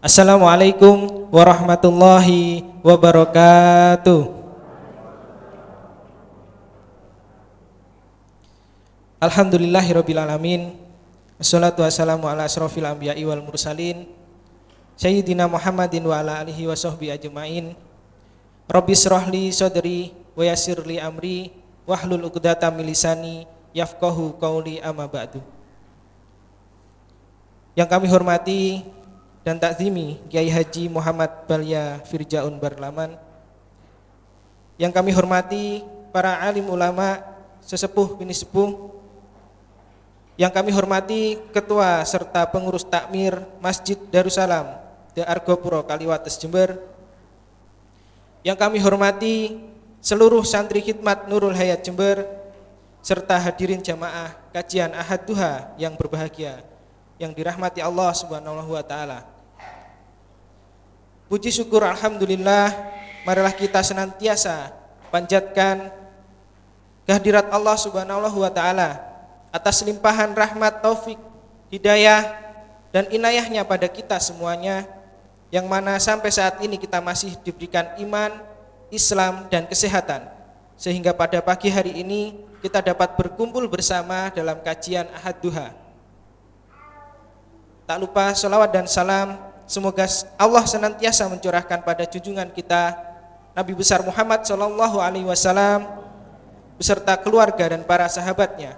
Assalamualaikum warahmatullahi wabarakatuh. Alhamdulillahirabbil alamin. Wassalatu wassalamu ala asrofil anbiya'i wal mursalin Sayyidina Muhammadin wa ala alihi wa sahbihi ajma'in. Rabbis shrahli sadri wa yassirli amri wahlul 'uqdatam min lisani yafqahu qauli, amma ba'du. Yang kami hormati dan takzimi Kiai Haji Muhammad Balya Firjaun Barlaman, yang kami hormati para alim ulama, sesepuh bini sepuh, yang kami hormati ketua serta pengurus takmir Masjid Darussalam The Argopuro Kaliwates Jember, yang kami hormati seluruh santri khidmat Nurul Hayat Jember, serta hadirin jamaah kajian Ahad Duha yang berbahagia, yang dirahmati Allah Subhanahu wa taala. Puji syukur alhamdulillah, marilah kita senantiasa panjatkan kehadirat Allah Subhanahu wa taala atas limpahan rahmat, taufik, hidayah dan inayahnya pada kita semuanya, yang mana sampai saat ini kita masih diberikan iman, Islam dan kesehatan, sehingga pada pagi hari ini kita dapat berkumpul bersama dalam kajian Ahad Duha. Tak lupa sholawat dan salam semoga Allah senantiasa mencurahkan pada junjungan kita Nabi besar Muhammad SAW beserta keluarga dan para sahabatnya,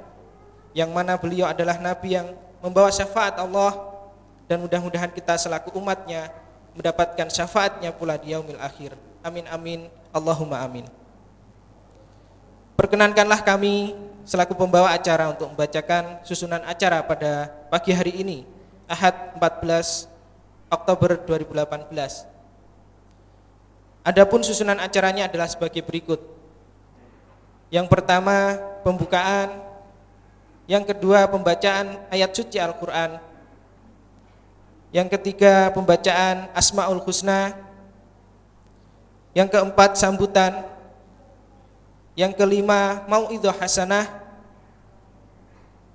yang mana beliau adalah Nabi yang membawa syafaat Allah, dan mudah-mudahan kita selaku umatnya mendapatkan syafaatnya pula di yaumil akhir. Amin amin Allahumma amin. Perkenankanlah kami selaku pembawa acara untuk membacakan susunan acara pada pagi hari ini, Ahad 14 Oktober 2018. Adapun susunan acaranya adalah sebagai berikut. Yang pertama pembukaan, yang kedua pembacaan ayat suci Al-Quran, yang ketiga pembacaan Asmaul Husna, yang keempat sambutan, yang kelima mau'idhah hasanah,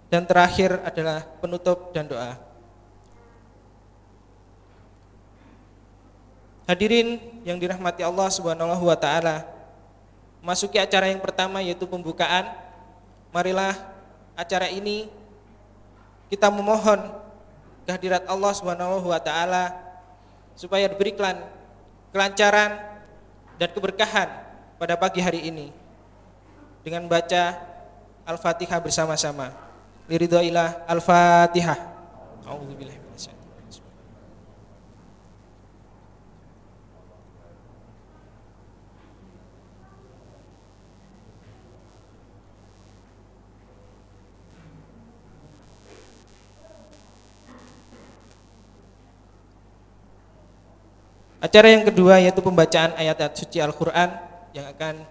dan terakhir adalah penutup dan doa. Hadirin yang dirahmati Allah Subhanahu wa taala, masuki acara yang pertama yaitu pembukaan. Marilah acara ini kita memohon kehadirat Allah Subhanahu wa taala supaya diberikan kelancaran dan keberkahan pada pagi hari ini dengan baca Al-Fatihah bersama-sama. Liridhoillah Al-Fatihah. A'udzubillahi minasyaitonir. Acara yang kedua yaitu pembacaan ayat-ayat suci Al-Quran yang akan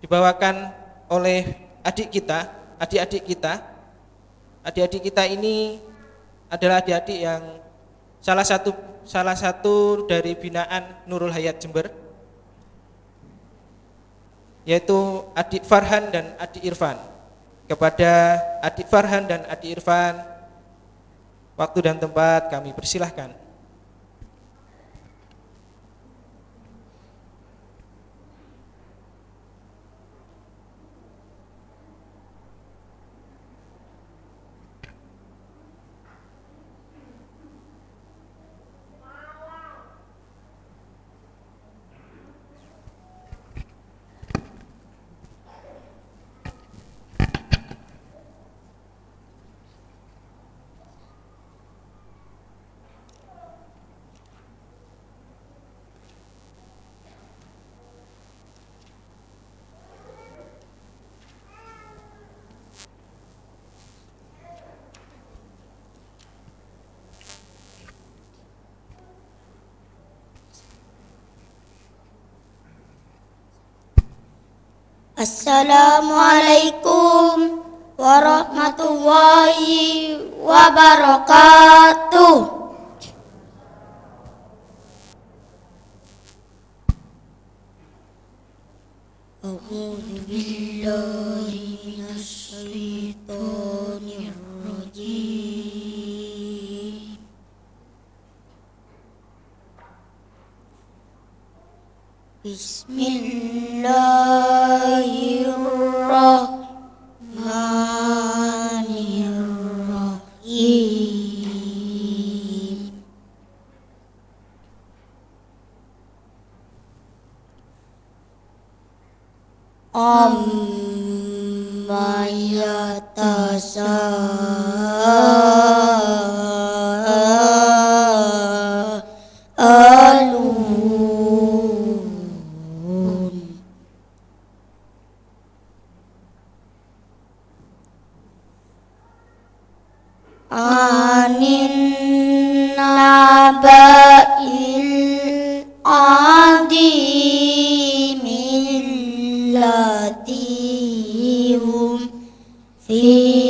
dibawakan oleh adik-adik kita. Adik-adik kita ini adalah adik-adik yang salah satu dari binaan Nurul Hayat Jember, yaitu adik Farhan dan adik Irfan. Kepada adik Farhan dan adik Irfan, waktu dan tempat kami persilahkan. Assalamualaikum warahmatullahi wabarakatuh. A'udzu billahi minasy syaithanir rajim. Bismillahirrahmanirrahim. Amma yatasaalun. Anin naba'il adimil latihum fihi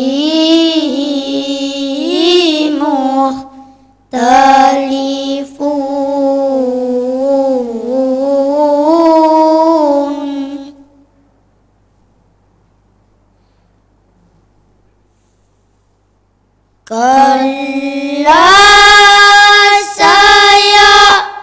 muhtalifun. Kalla saya'lamun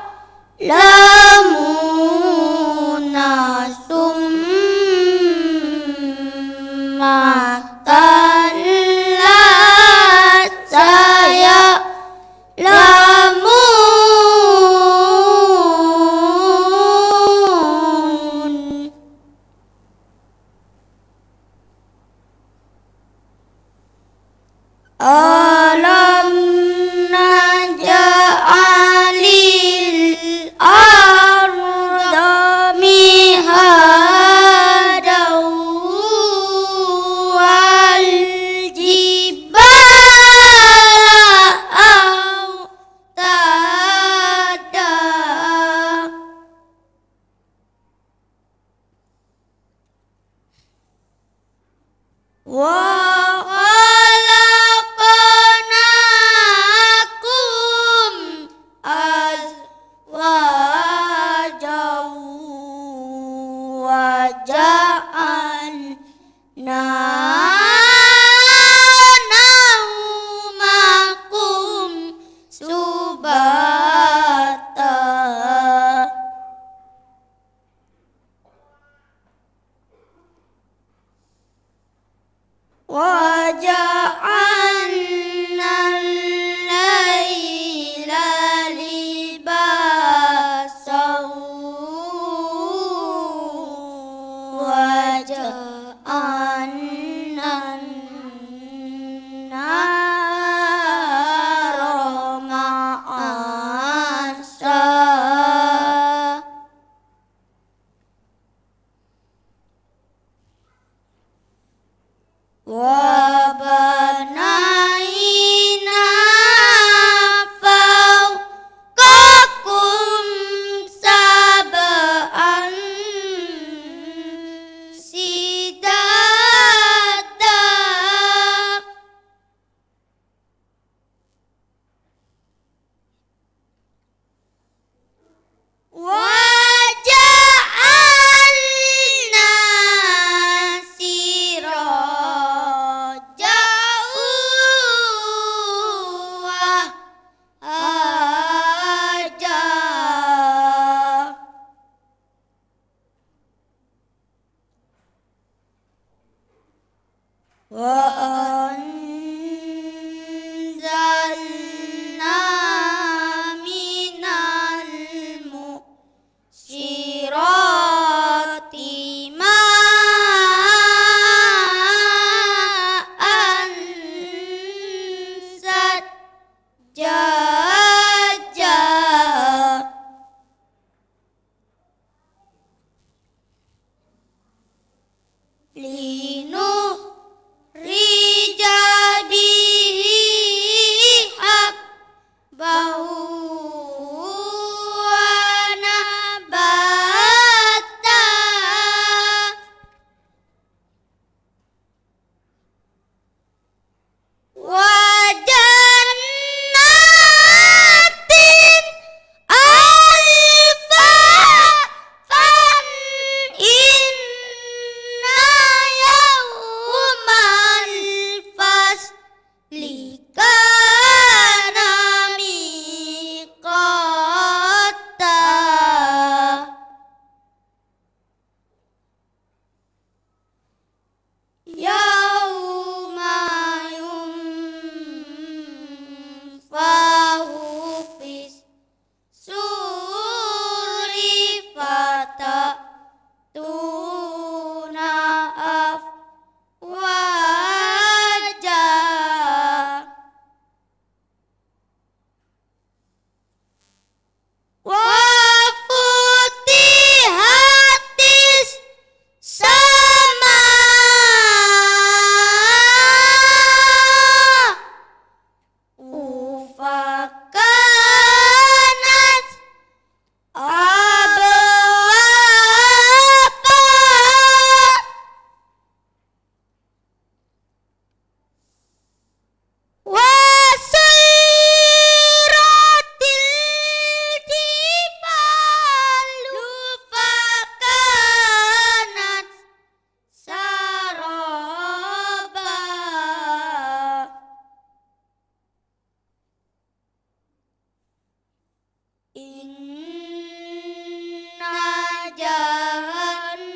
جهنم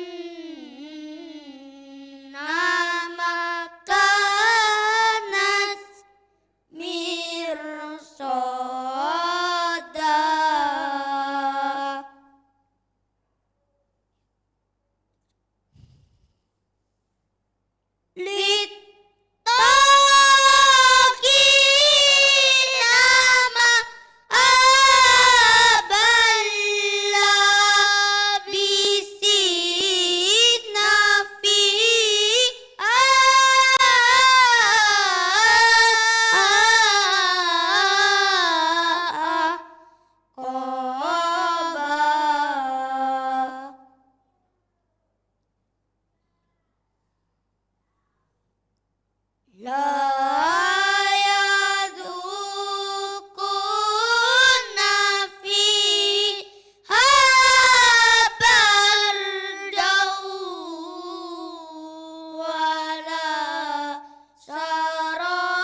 كانت مرصادا للطاغين مآبا لابسين فيها أحقابا لا يذوقون فيها بردا ولا شرابا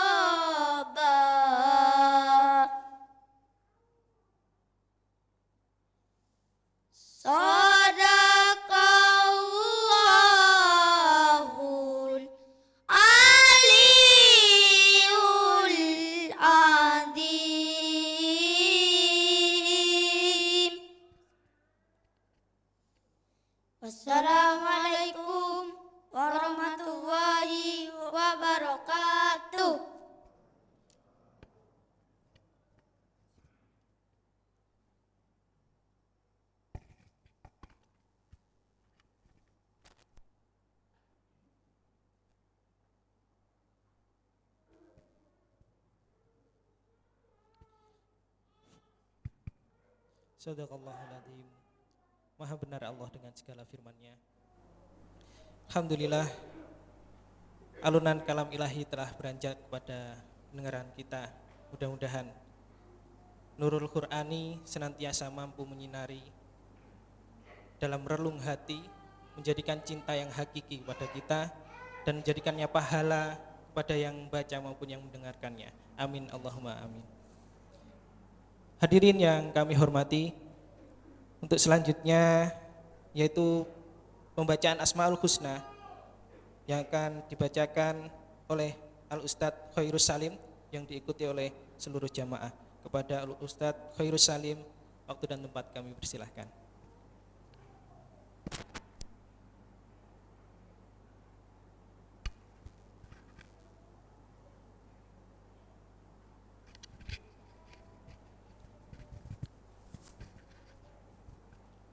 صدق الله العلي العظيم. Wassalamualaikum warahmatullahi wabarakatuh. Sadaqallahul adzim. Maha benar Allah dengan segala firman-Nya. Alhamdulillah, alunan kalam ilahi telah beranjak kepada pendengaran kita. Mudah-mudahan Nurul Qur'ani senantiasa mampu menyinari dalam relung hati, menjadikan cinta yang hakiki kepada kita dan menjadikannya pahala kepada yang baca maupun yang mendengarkannya. Amin Allahumma amin. Hadirin yang kami hormati, untuk selanjutnya yaitu pembacaan Asmaul Husna yang akan dibacakan oleh Al-Ustadz Khairus Salim yang diikuti oleh seluruh jamaah. Kepada Al-Ustadz Khairus Salim, waktu dan tempat kami persilahkan.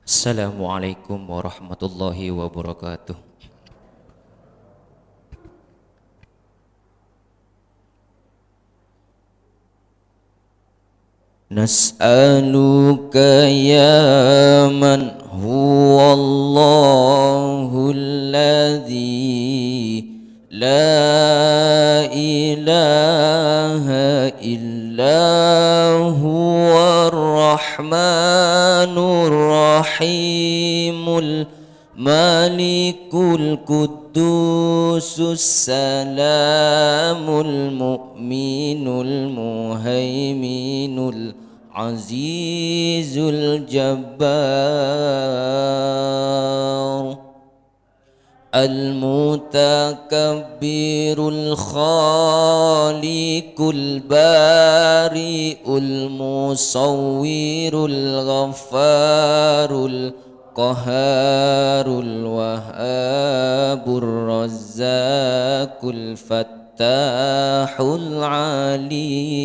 Assalamualaikum warahmatullahi wabarakatuh. Nas'aluka ya man huwa Allahul ladzi la ilaha illa huwa ar-rahmanur rahimul malikul qudusus salamul mu'minul muhaiminul azizul jabbar al-mutakabbirul khaliqul bari'ul musawwirul ghaffarul qaharul wahhabur razzaqul fattahul alim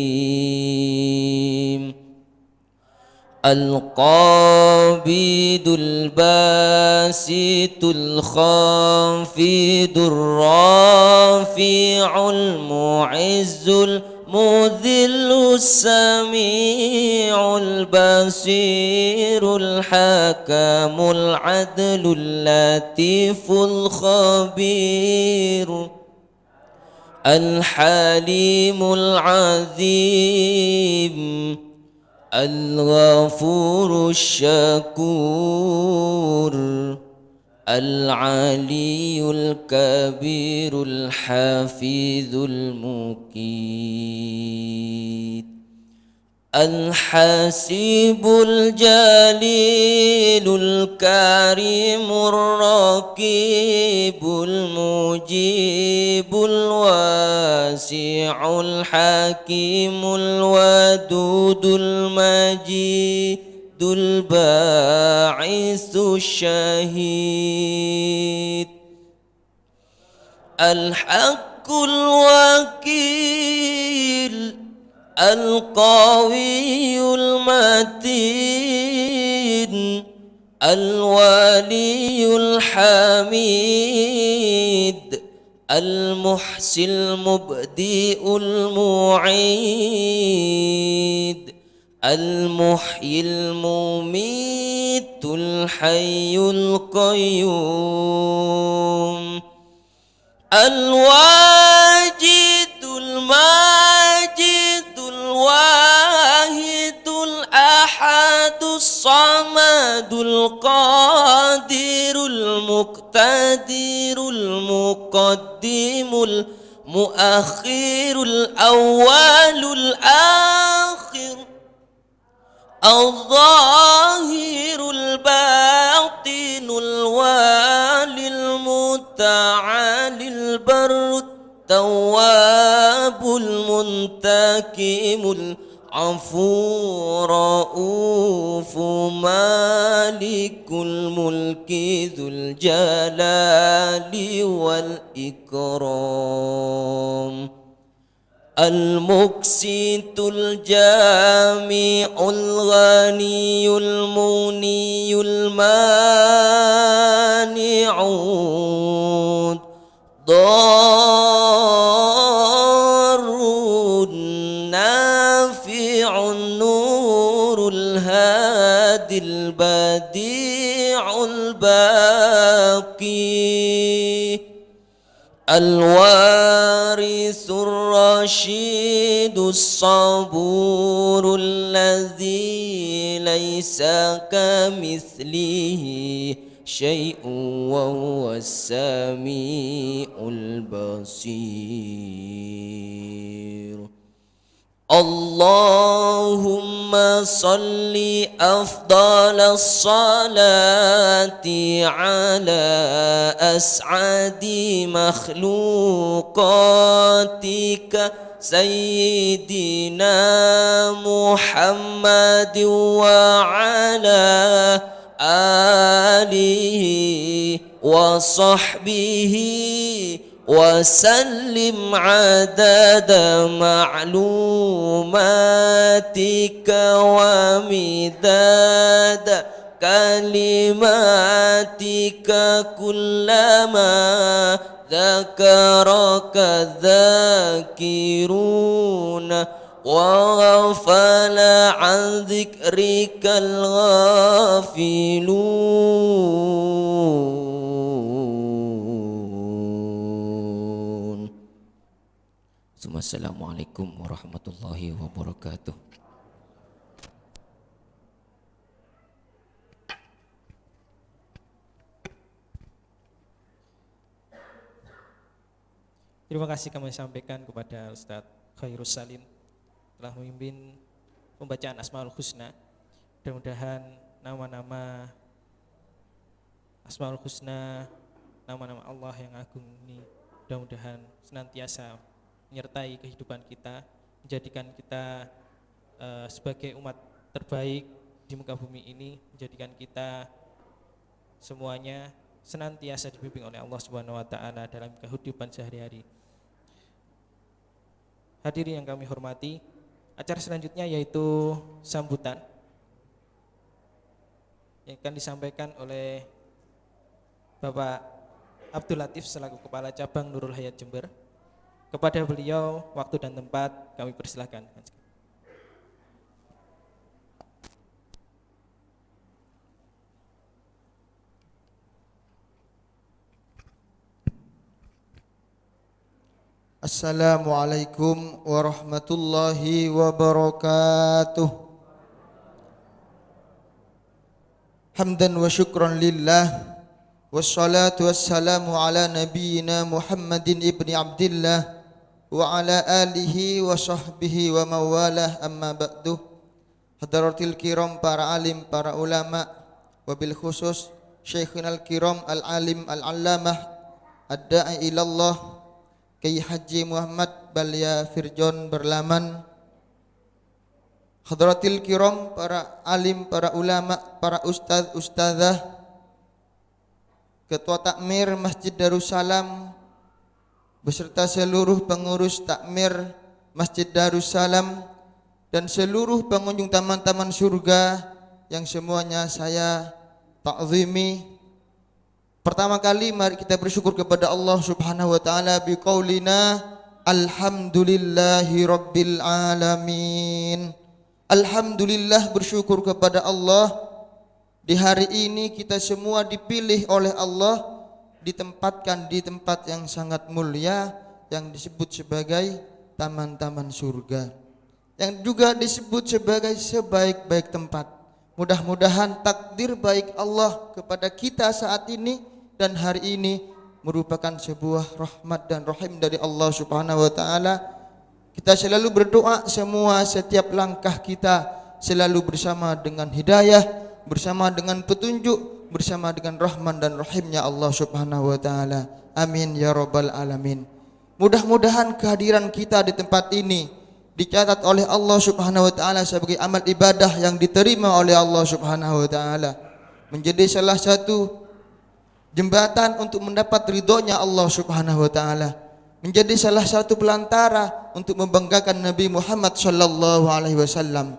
al-qabidul basitul khafidur rafi'ul mu'izzul mudhillus sami'ul basirul hakamul adlul latiful khabir al-halimul azim al-ghafurus syakur al-aliyul kabirul hafizul muqit. الحسيب الجليل الكريم الرقيب المجيب الواسع الحكيم الودود المجيد الباعث الشهيد الحق الوكيل القوي المتين الولي الحميد المحسي المبدئ المعيد المحيي المميت الحي القيوم الواجد الماجد الواحد الأحد الصمد القادر المقتدر المقدم المؤخر الأول الآخر الظاهر الباطن الوالي المتعالي البر التواب المنتقم العفو رؤوف مالك الملك ذو الجلال والإكرام المقسط الجامع الغني المغني المانع ضار النافع النور الهادي البديع الباقي الوارث الرشيد الصبور الذي ليس كمثله شيء وهو السميع البصير اللهم صل أفضل الصلاة على أسعد مخلوقاتك سيدنا محمد وعلى آله وصحبه وسلم عدد معلوماتك ومداد كلماتك كلما ذكرك الذاكرون وغفل عن ذكرك الغافلون. Assalamualaikum warahmatullahi wabarakatuh. Terima kasih kami sampaikan kepada Ustadz Khairus Salim telah memimpin pembacaan Asmaul Husna. Mudah-mudahan nama-nama Asmaul Husna, nama-nama Allah yang agung ini mudah-mudahan senantiasa menyertai kehidupan kita, menjadikan kita sebagai umat terbaik di muka bumi ini, menjadikan kita semuanya senantiasa dibimbing oleh Allah Subhanahu wa taala dalam kehidupan sehari-hari. Hadirin yang kami hormati, acara selanjutnya yaitu sambutan yang akan disampaikan oleh Bapak Abdul Latif selaku Kepala Cabang Nurul Hayat Jember. Kepada beliau waktu dan tempat kami persilahkan. Assalamualaikum warahmatullahi wabarakatuh. Hamdan wa syukran lillah, wassalatu wassalamu ala nabiyyina Muhammadin ibni Abdillah wa ala alihi wa sahbihi wa mawalah, amma ba'du. Hadaratil kiram, para alim, para ulama, wabil khusus Syekhunal kiram al-alim al-allamah ad-da'i ilallah Kiai Haji Muhammad Balya Firjaun Berlaman. Hadratil kiram, para alim, para ulama, para ustadz, ustadzah, Ketua Takmir Masjid Darussalam beserta seluruh pengurus takmir Masjid Darussalam dan seluruh pengunjung taman-taman surga yang semuanya saya ta'zimi. Pertama kali mari kita bersyukur kepada Allah Subhanahu wa taala biqaulina alhamdulillahi rabbil alamin. Alhamdulillah, bersyukur kepada Allah. Di hari ini kita semua dipilih oleh Allah, ditempatkan di tempat yang sangat mulia yang disebut sebagai taman-taman surga, yang juga disebut sebagai sebaik-baik tempat. Mudah-mudahan takdir baik Allah kepada kita saat ini dan hari ini merupakan sebuah rahmat dan rahim dari Allah Subhanahu wa taala. Kita selalu berdoa semua setiap langkah kita selalu bersama dengan hidayah, bersama dengan petunjuk, bersama dengan rahman dan rahimnya Allah Subhanahu wa taala. Amin ya rabbal alamin. Mudah-mudahan kehadiran kita di tempat ini dicatat oleh Allah Subhanahu wa taala sebagai amal ibadah yang diterima oleh Allah Subhanahu wa taala, menjadi salah satu jembatan untuk mendapat ridhonya Allah Subhanahu wa taala, menjadi salah satu pelantara untuk membanggakan Nabi Muhammad sallallahu alaihi wasallam.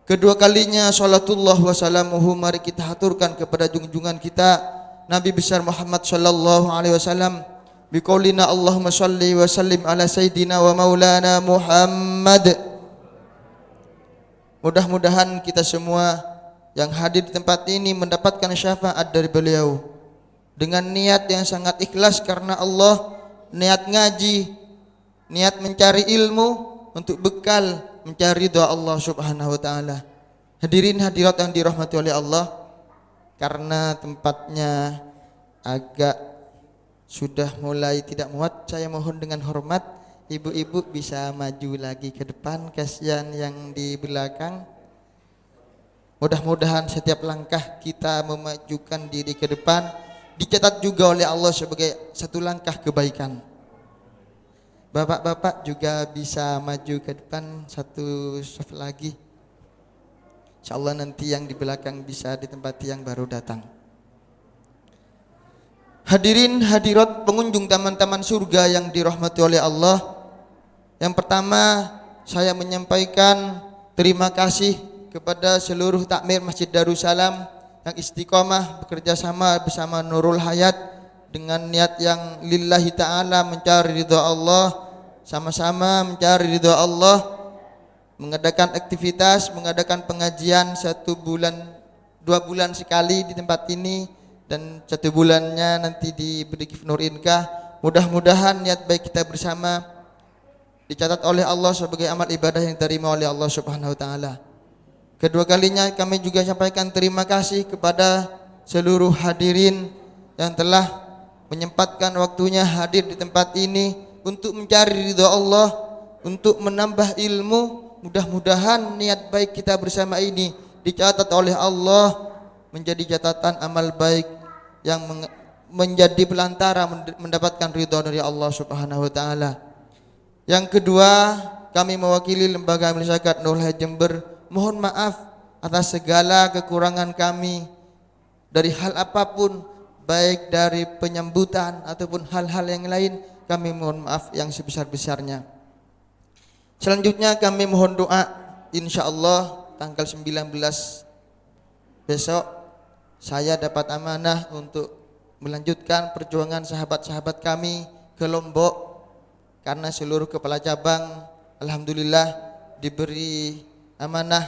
Kedua kalinya salatullah wa salamuhu mari kita haturkan kepada junjungan kita Nabi besar Muhammad sallallahu alaihi wasallam biqaulina Allahumma shalli wa sallim ala sayyidina wa maulana Muhammad. Mudah-mudahan kita semua yang hadir di tempat ini mendapatkan syafaat dari beliau dengan niat yang sangat ikhlas karena Allah, niat ngaji, niat mencari ilmu untuk bekal mencari doa Allah Subhanahu wa taala. Hadirin hadirat yang dirahmati oleh Allah, karena tempatnya agak sudah mulai tidak muat, saya mohon dengan hormat ibu-ibu bisa maju lagi ke depan, kasihan yang di belakang. Mudah-mudahan setiap langkah kita memajukan diri ke depan dicatat juga oleh Allah sebagai satu langkah kebaikan. Bapak-bapak juga bisa maju ke depan satu saf lagi. Insyaallah nanti yang di belakang bisa ditempati yang baru datang. Hadirin hadirat pengunjung taman-taman surga yang dirahmati oleh Allah. Yang pertama saya menyampaikan terima kasih kepada seluruh takmir Masjid Darussalam yang istiqomah bekerja sama bersama Nurul Hayat dengan niat yang lillahi ta'ala, mencari ridha Allah, sama-sama mencari ridha Allah, mengadakan aktivitas, mengadakan pengajian 1 bulan 2 bulan sekali di tempat ini, dan 1 bulannya nanti di Bedikif Nur Inkah. Mudah-mudahan niat baik kita bersama dicatat oleh Allah sebagai amal ibadah yang diterima oleh Allah Subhanahu wa taala. Kedua kalinya kami juga sampaikan terima kasih kepada seluruh hadirin yang telah menyempatkan waktunya hadir di tempat ini untuk mencari ridha Allah, untuk menambah ilmu. Mudah-mudahan niat baik kita bersama ini dicatat oleh Allah menjadi catatan amal baik yang menjadi pelantara mendapatkan ridha dari Allah Subhanahu wa taala. Yang kedua, kami mewakili Lembaga Amil Zakat Nurul Hayat Jember mohon maaf atas segala kekurangan kami dari hal apapun, baik dari penyambutan ataupun hal-hal yang lain. Kami mohon maaf yang sebesar-besarnya. Selanjutnya kami mohon doa, insyaallah tanggal 19 besok saya dapat amanah untuk melanjutkan perjuangan sahabat-sahabat kami ke Lombok, karena seluruh kepala cabang alhamdulillah diberi amanah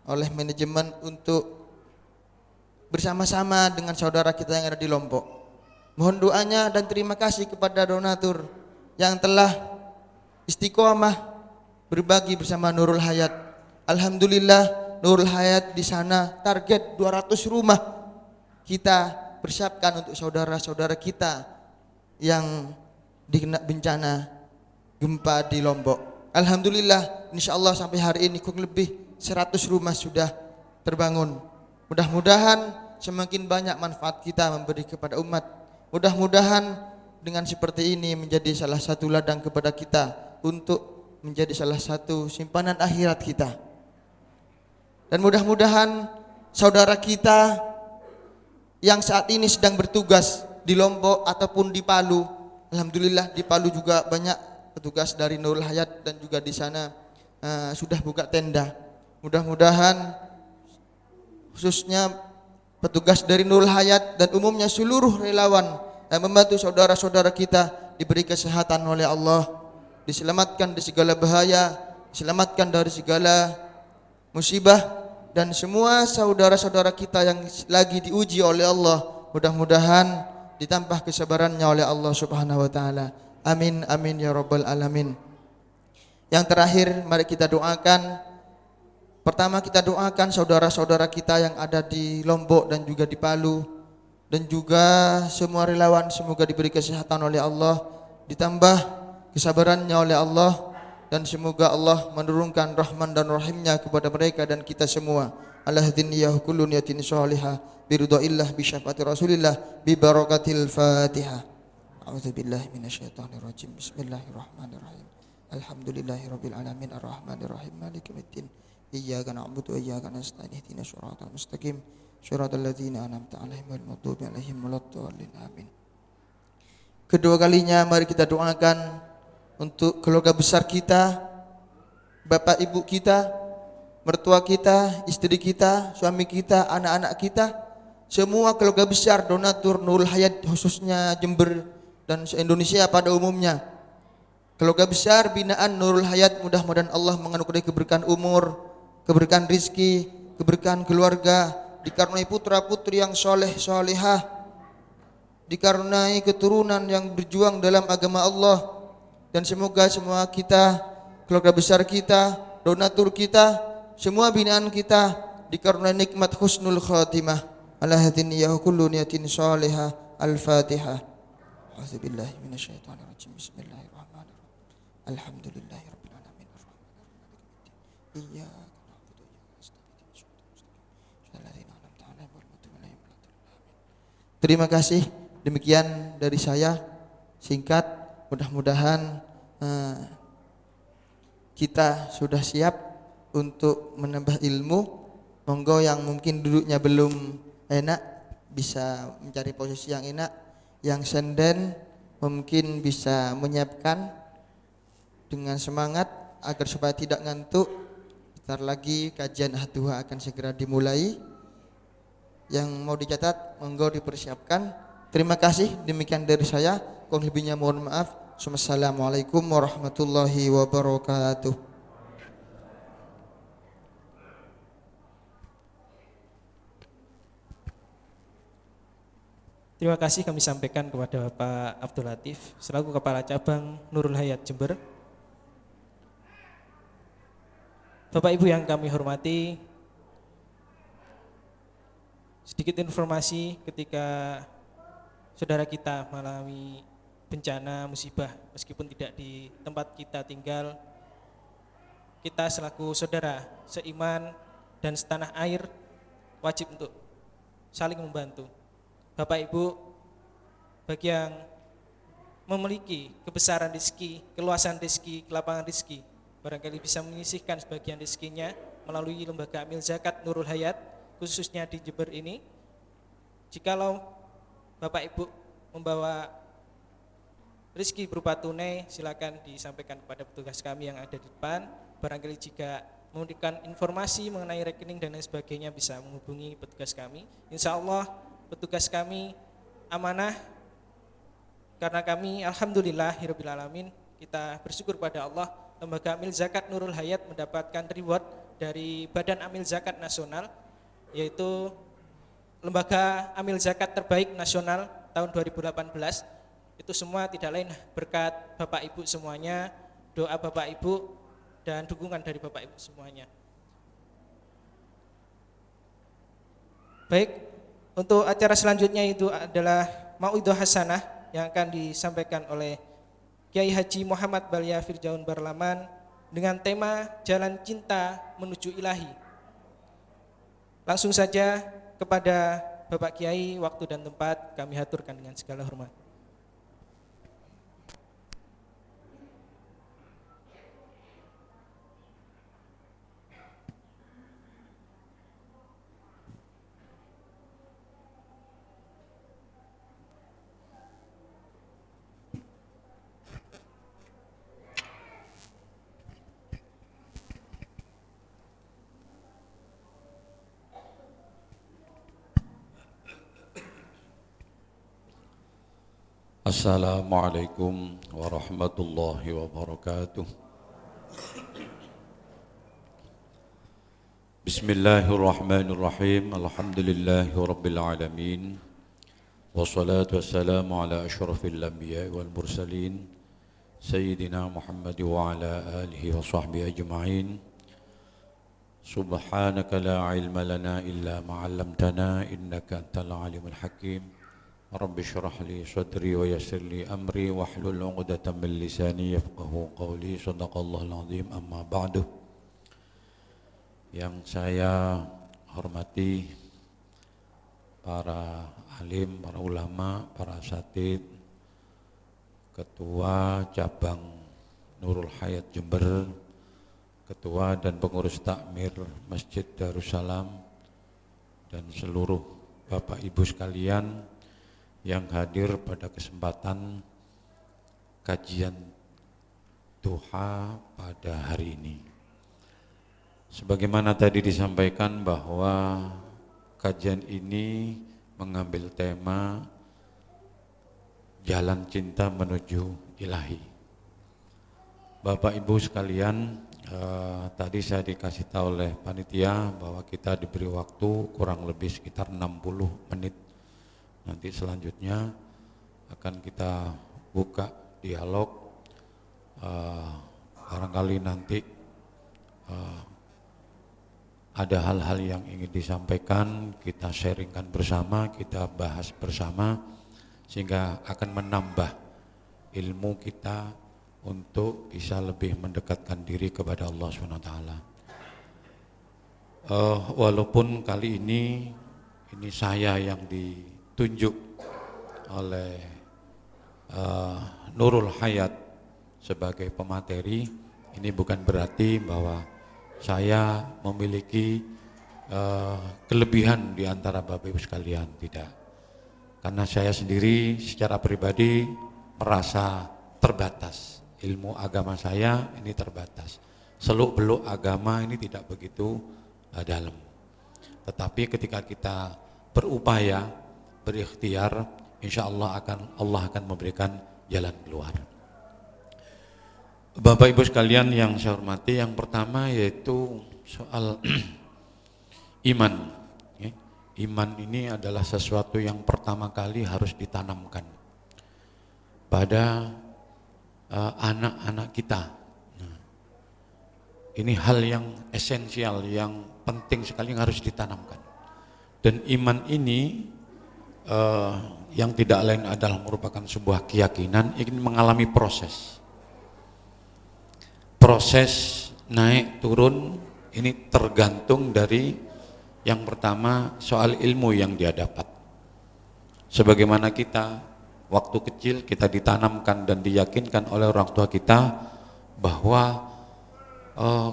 oleh manajemen untuk bersama-sama dengan saudara kita yang ada di Lombok. Mohon doanya dan terima kasih kepada donatur yang telah istiqomah berbagi bersama Nurul Hayat. Alhamdulillah Nurul Hayat di sana target 200 rumah kita persiapkan untuk saudara-saudara kita yang dikena bencana gempa di Lombok. Alhamdulillah insyaallah sampai hari ini kurang lebih 100 rumah sudah terbangun. Mudah-mudahan semakin banyak manfaat kita memberi kepada umat. Mudah-mudahan dengan seperti ini menjadi salah satu ladang kepada kita untuk menjadi salah satu simpanan akhirat kita. Dan mudah-mudahan saudara kita yang saat ini sedang bertugas di Lombok ataupun di Palu, alhamdulillah di Palu juga banyak petugas dari Nurul Hayat dan juga di sana sudah buka tenda. Mudah-mudahan khususnya petugas dari Nurul Hayat dan umumnya seluruh relawan yang membantu saudara-saudara kita diberi kesehatan oleh Allah, diselamatkan dari segala bahaya, diselamatkan dari segala musibah, dan semua saudara-saudara kita yang lagi diuji oleh Allah mudah-mudahan ditambah kesabarannya oleh Allah Subhanahu wa taala. Amin amin ya rabbal alamin. Yang terakhir mari kita doakan. Pertama kita doakan saudara-saudara kita yang ada di Lombok dan juga di Palu, dan juga semua relawan semoga diberi kesehatan oleh Allah, ditambah kesabarannya oleh Allah, dan semoga Allah menurunkan rahman dan rahimnya kepada mereka dan kita semua. Allahdinniyahu kullu niyatin sholihah biridhaillah bi syafaati Rasulillah bi barakatil Fatihah. A'udzubillahi minasyaitonir rajim. Bismillahirrahmanirrahim. Alhamdulillahirabbil alamin arrahmanir rahim maliki yaumiddin. Iyyaka na'budu wa iyyaka nasta'in ihdinas siratal mustaqim siratal ladzina an'amta 'alaihim ghairil maghdubi 'alaihim waladdallin. Amin. Kedua kalinya mari kita doakan untuk keluarga besar kita, bapak ibu kita, mertua kita, istri kita, suami kita, anak-anak kita, semua keluarga besar donatur Nurul Hayat khususnya Jember dan se-Indonesia pada umumnya. Keluarga besar binaan Nurul Hayat, mudah-mudahan Allah menganugerahi keberkahan umur, keberkahan rizki, keberkahan keluarga, dikaruniai putra-putri yang soleh solehah, dikaruniai keturunan yang berjuang dalam agama Allah. Dan semoga semua kita, keluarga besar kita, donatur kita, semua binaan kita dikaruniai nikmat husnul khatimah. Allahdinniyahu kullu niyatin sholihah. Al-Fatihah. A'udzubillahi minasyaitonir rajim. Bismillahirrahmanirrahim. Alhamdulillahirabbil alamin arrahmanirrahim. Iyyaka na'budu wa iyyaka nasta'in. Terima kasih. Demikian dari saya singkat. Mudah-mudahan kita sudah siap untuk menambah ilmu. Monggo yang mungkin duduknya belum enak bisa mencari posisi yang enak. Yang senden mungkin bisa menyiapkan dengan semangat agar supaya tidak ngantuk. Bentar lagi kajian Ahad-Duha akan segera dimulai. Yang mau dicatat monggo dipersiapkan. Terima kasih, demikian dari saya. Kurang lebihnya mohon maaf. Assalamualaikum warahmatullahi wabarakatuh. Terima kasih kami sampaikan kepada Bapak Abdul Latif selaku Kepala Cabang Nurul Hayat Jember. Bapak Ibu yang kami hormati, sedikit informasi ketika saudara kita mengalami bencana, musibah, meskipun tidak di tempat kita tinggal, kita selaku saudara seiman dan setanah air wajib untuk saling membantu. Bapak Ibu, bagi yang memiliki kebesaran rezeki, keluasan rezeki, kelapangan rezeki, barangkali bisa menyisihkan sebagian rezekinya melalui lembaga Amil Zakat Nurul Hayat, khususnya di Jember ini. Jikalau Bapak Ibu membawa rezeki berupa tunai, silakan disampaikan kepada petugas kami yang ada di depan. Barangkali jika memberikan informasi mengenai rekening dan lain sebagainya bisa menghubungi petugas kami. Insya Allah petugas kami amanah, karena kami alhamdulillahirabbil alamin, kita bersyukur pada Allah, lembaga Amil Zakat Nurul Hayat mendapatkan reward dari Badan Amil Zakat Nasional, yaitu lembaga Amil Zakat terbaik nasional tahun 2018. Itu semua tidak lain berkat Bapak Ibu semuanya, doa Bapak Ibu dan dukungan dari Bapak Ibu semuanya. Baik, untuk acara selanjutnya itu adalah Mau'idhah Hasanah yang akan disampaikan oleh Kiai Haji Muhammad Balya Firjaun Barlaman, dengan tema Jalan Cinta Menuju Ilahi. Langsung saja kepada Bapak Kiai, waktu dan tempat kami haturkan dengan segala hormat. Assalamualaikum warahmatullahi wabarakatuh. Bismillahirrahmanirrahim. Alhamdulillahi rabbil alamin. Wassalatu wassalamu ala asyrafil anbiya'i wal mursalin Sayyidina Muhammad wa ala alihi wa sahbihi ajma'in. Subhanaka la ilma lana illa ma 'allamtana innaka antal alimul hakim. Rabbi syrah li sadri wa yassir li amri wahlul 'uqdatam min lisani yafqahu qawli. Shadaqallahul azim. Amma ba'du. Yang saya hormati para alim, para ulama, para asatidz, ketua cabang Nurul Hayat Jember, ketua dan pengurus takmir Masjid Darussalam, dan seluruh Bapak Ibu sekalian yang hadir pada kesempatan kajian duha pada hari ini. Sebagaimana tadi disampaikan bahwa kajian ini mengambil tema Jalan Cinta Menuju Ilahi. Bapak Ibu sekalian, tadi saya dikasih tahu oleh panitia bahwa kita diberi waktu kurang lebih sekitar 60 menit. Nanti selanjutnya akan kita buka dialog, barangkali nanti ada hal-hal yang ingin disampaikan, kita sharingkan bersama, kita bahas bersama, sehingga akan menambah ilmu kita untuk bisa lebih mendekatkan diri kepada Allah SWT. Walaupun kali ini saya yang ditunjuk oleh Nurul Hayat sebagai pemateri, ini bukan berarti bahwa saya memiliki kelebihan di antara Bapak Ibu sekalian, tidak. Karena saya sendiri secara pribadi merasa terbatas, ilmu agama saya ini terbatas, seluk-beluk agama ini tidak begitu dalam. Tetapi ketika kita berupaya, berikhtiar, insya Allah akan memberikan jalan keluar. Bapak Ibu sekalian yang saya hormati, yang pertama yaitu soal iman. Iman ini adalah sesuatu yang pertama kali harus ditanamkan pada anak-anak kita. Nah, ini hal yang esensial, yang penting sekali yang harus ditanamkan. Dan iman ini yang tidak lain adalah merupakan sebuah keyakinan, ingin mengalami proses naik turun. Ini tergantung dari yang pertama soal ilmu yang dia dapat. Sebagaimana kita waktu kecil kita ditanamkan dan diyakinkan oleh orang tua kita bahwa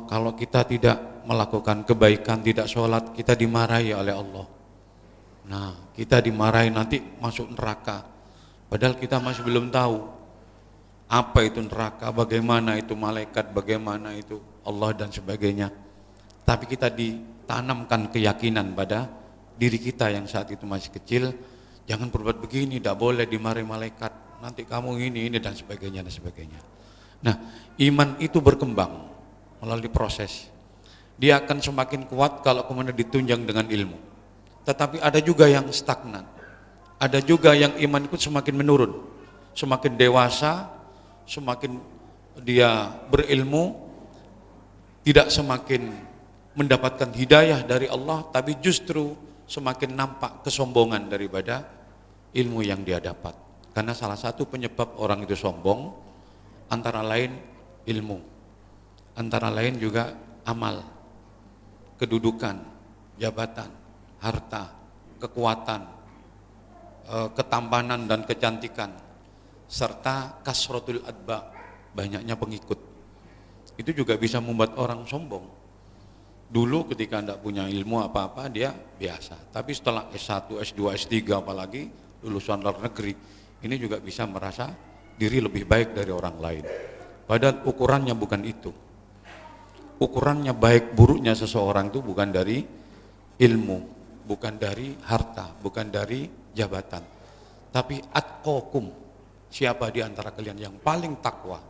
kalau kita tidak melakukan kebaikan, tidak sholat, kita dimarahi oleh Allah. Nah, kita dimarahi nanti masuk neraka. Padahal kita masih belum tahu apa itu neraka, bagaimana itu malaikat, bagaimana itu Allah dan sebagainya. Tapi kita ditanamkan keyakinan pada diri kita yang saat itu masih kecil, jangan berbuat begini, tidak boleh dimarahi malaikat, nanti kamu ini dan sebagainya dan sebagainya. Nah, iman itu berkembang melalui proses. Dia akan semakin kuat kalau kemudian ditunjang dengan ilmu. Tetapi ada juga yang stagnan. Ada juga yang iman itu semakin menurun. Semakin dewasa, semakin dia berilmu, tidak semakin mendapatkan hidayah dari Allah, tapi justru semakin nampak kesombongan daripada ilmu yang dia dapat. Karena salah satu penyebab orang itu sombong antara lain ilmu. antara lain juga amal, kedudukan, jabatan, harta, kekuatan, ketampanan dan kecantikan, serta kasratul adba, banyaknya pengikut. Itu juga bisa membuat orang sombong. Dulu ketika tidak punya ilmu apa-apa dia biasa, tapi setelah S1, S2, S3 apalagi lulusan luar negeri, ini juga bisa merasa diri lebih baik dari orang lain. Padahal ukurannya bukan itu. Ukurannya baik buruknya seseorang itu bukan dari ilmu, bukan dari harta, bukan dari jabatan, tapi atqakum, siapa di antara kalian yang paling takwa,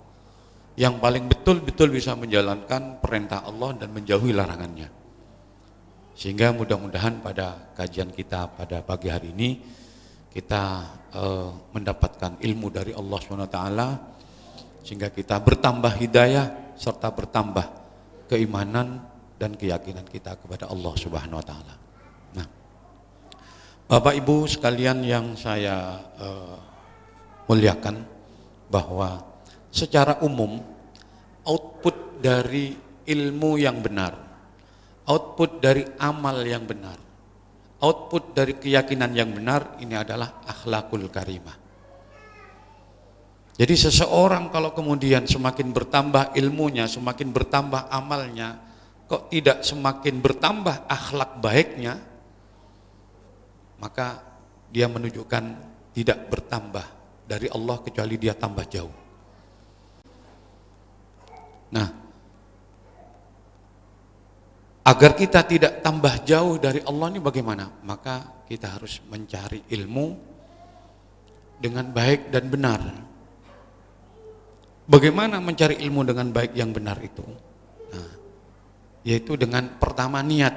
yang paling betul-betul bisa menjalankan perintah Allah dan menjauhi larangannya. Sehingga mudah-mudahan pada kajian kita pada pagi hari ini kita mendapatkan ilmu dari Allah SWT, sehingga kita bertambah hidayah serta bertambah keimanan dan keyakinan kita kepada Allah Subhanahu wa taala. Nah, Bapak Ibu sekalian yang saya muliakan, bahwa secara umum output dari ilmu yang benar, output dari amal yang benar, output dari keyakinan yang benar ini adalah akhlakul karimah. Jadi seseorang kalau kemudian semakin bertambah ilmunya, semakin bertambah amalnya, kok tidak semakin bertambah akhlak baiknya, maka dia menunjukkan tidak bertambah dari Allah kecuali dia tambah jauh. Nah, agar kita tidak tambah jauh dari Allah ini bagaimana? Maka kita harus mencari ilmu dengan baik dan benar. Bagaimana mencari ilmu dengan baik yang benar itu? Nah, yaitu dengan pertama niat.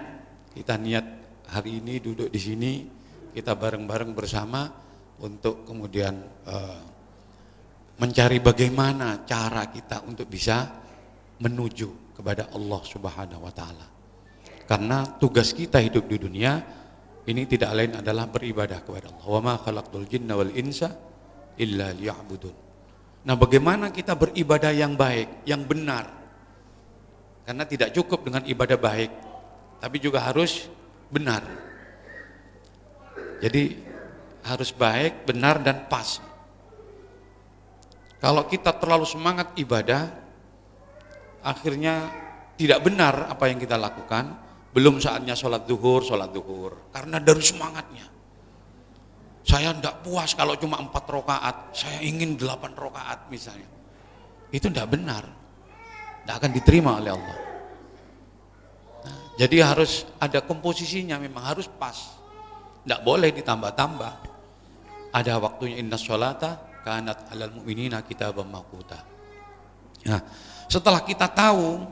Kita niat hari ini duduk di sini, kita bareng-bareng bersama untuk kemudian mencari bagaimana cara kita untuk bisa menuju kepada Allah Subhanahu wa taala. Karena tugas kita hidup di dunia ini tidak lain adalah beribadah kepada Allah. Wa ma khalaqtul jinna wal insa illa liya'budun. Nah, bagaimana kita beribadah yang baik, yang benar? Karena tidak cukup dengan ibadah baik, tapi juga harus benar. Jadi harus baik, benar dan pas. Kalau kita terlalu semangat ibadah, akhirnya tidak benar apa yang kita lakukan. Belum saatnya sholat zuhur, karena dari semangatnya. Saya tidak puas kalau cuma 4 rakaat, saya ingin 8 rakaat misalnya. Itu tidak benar, tidak akan diterima oleh Allah. Nah, jadi harus ada komposisinya, memang harus pas, tidak boleh ditambah-tambah. Ada waktunya, inna sholata kanat alal mu'minina kitaban mawquta. Nah, setelah kita tahu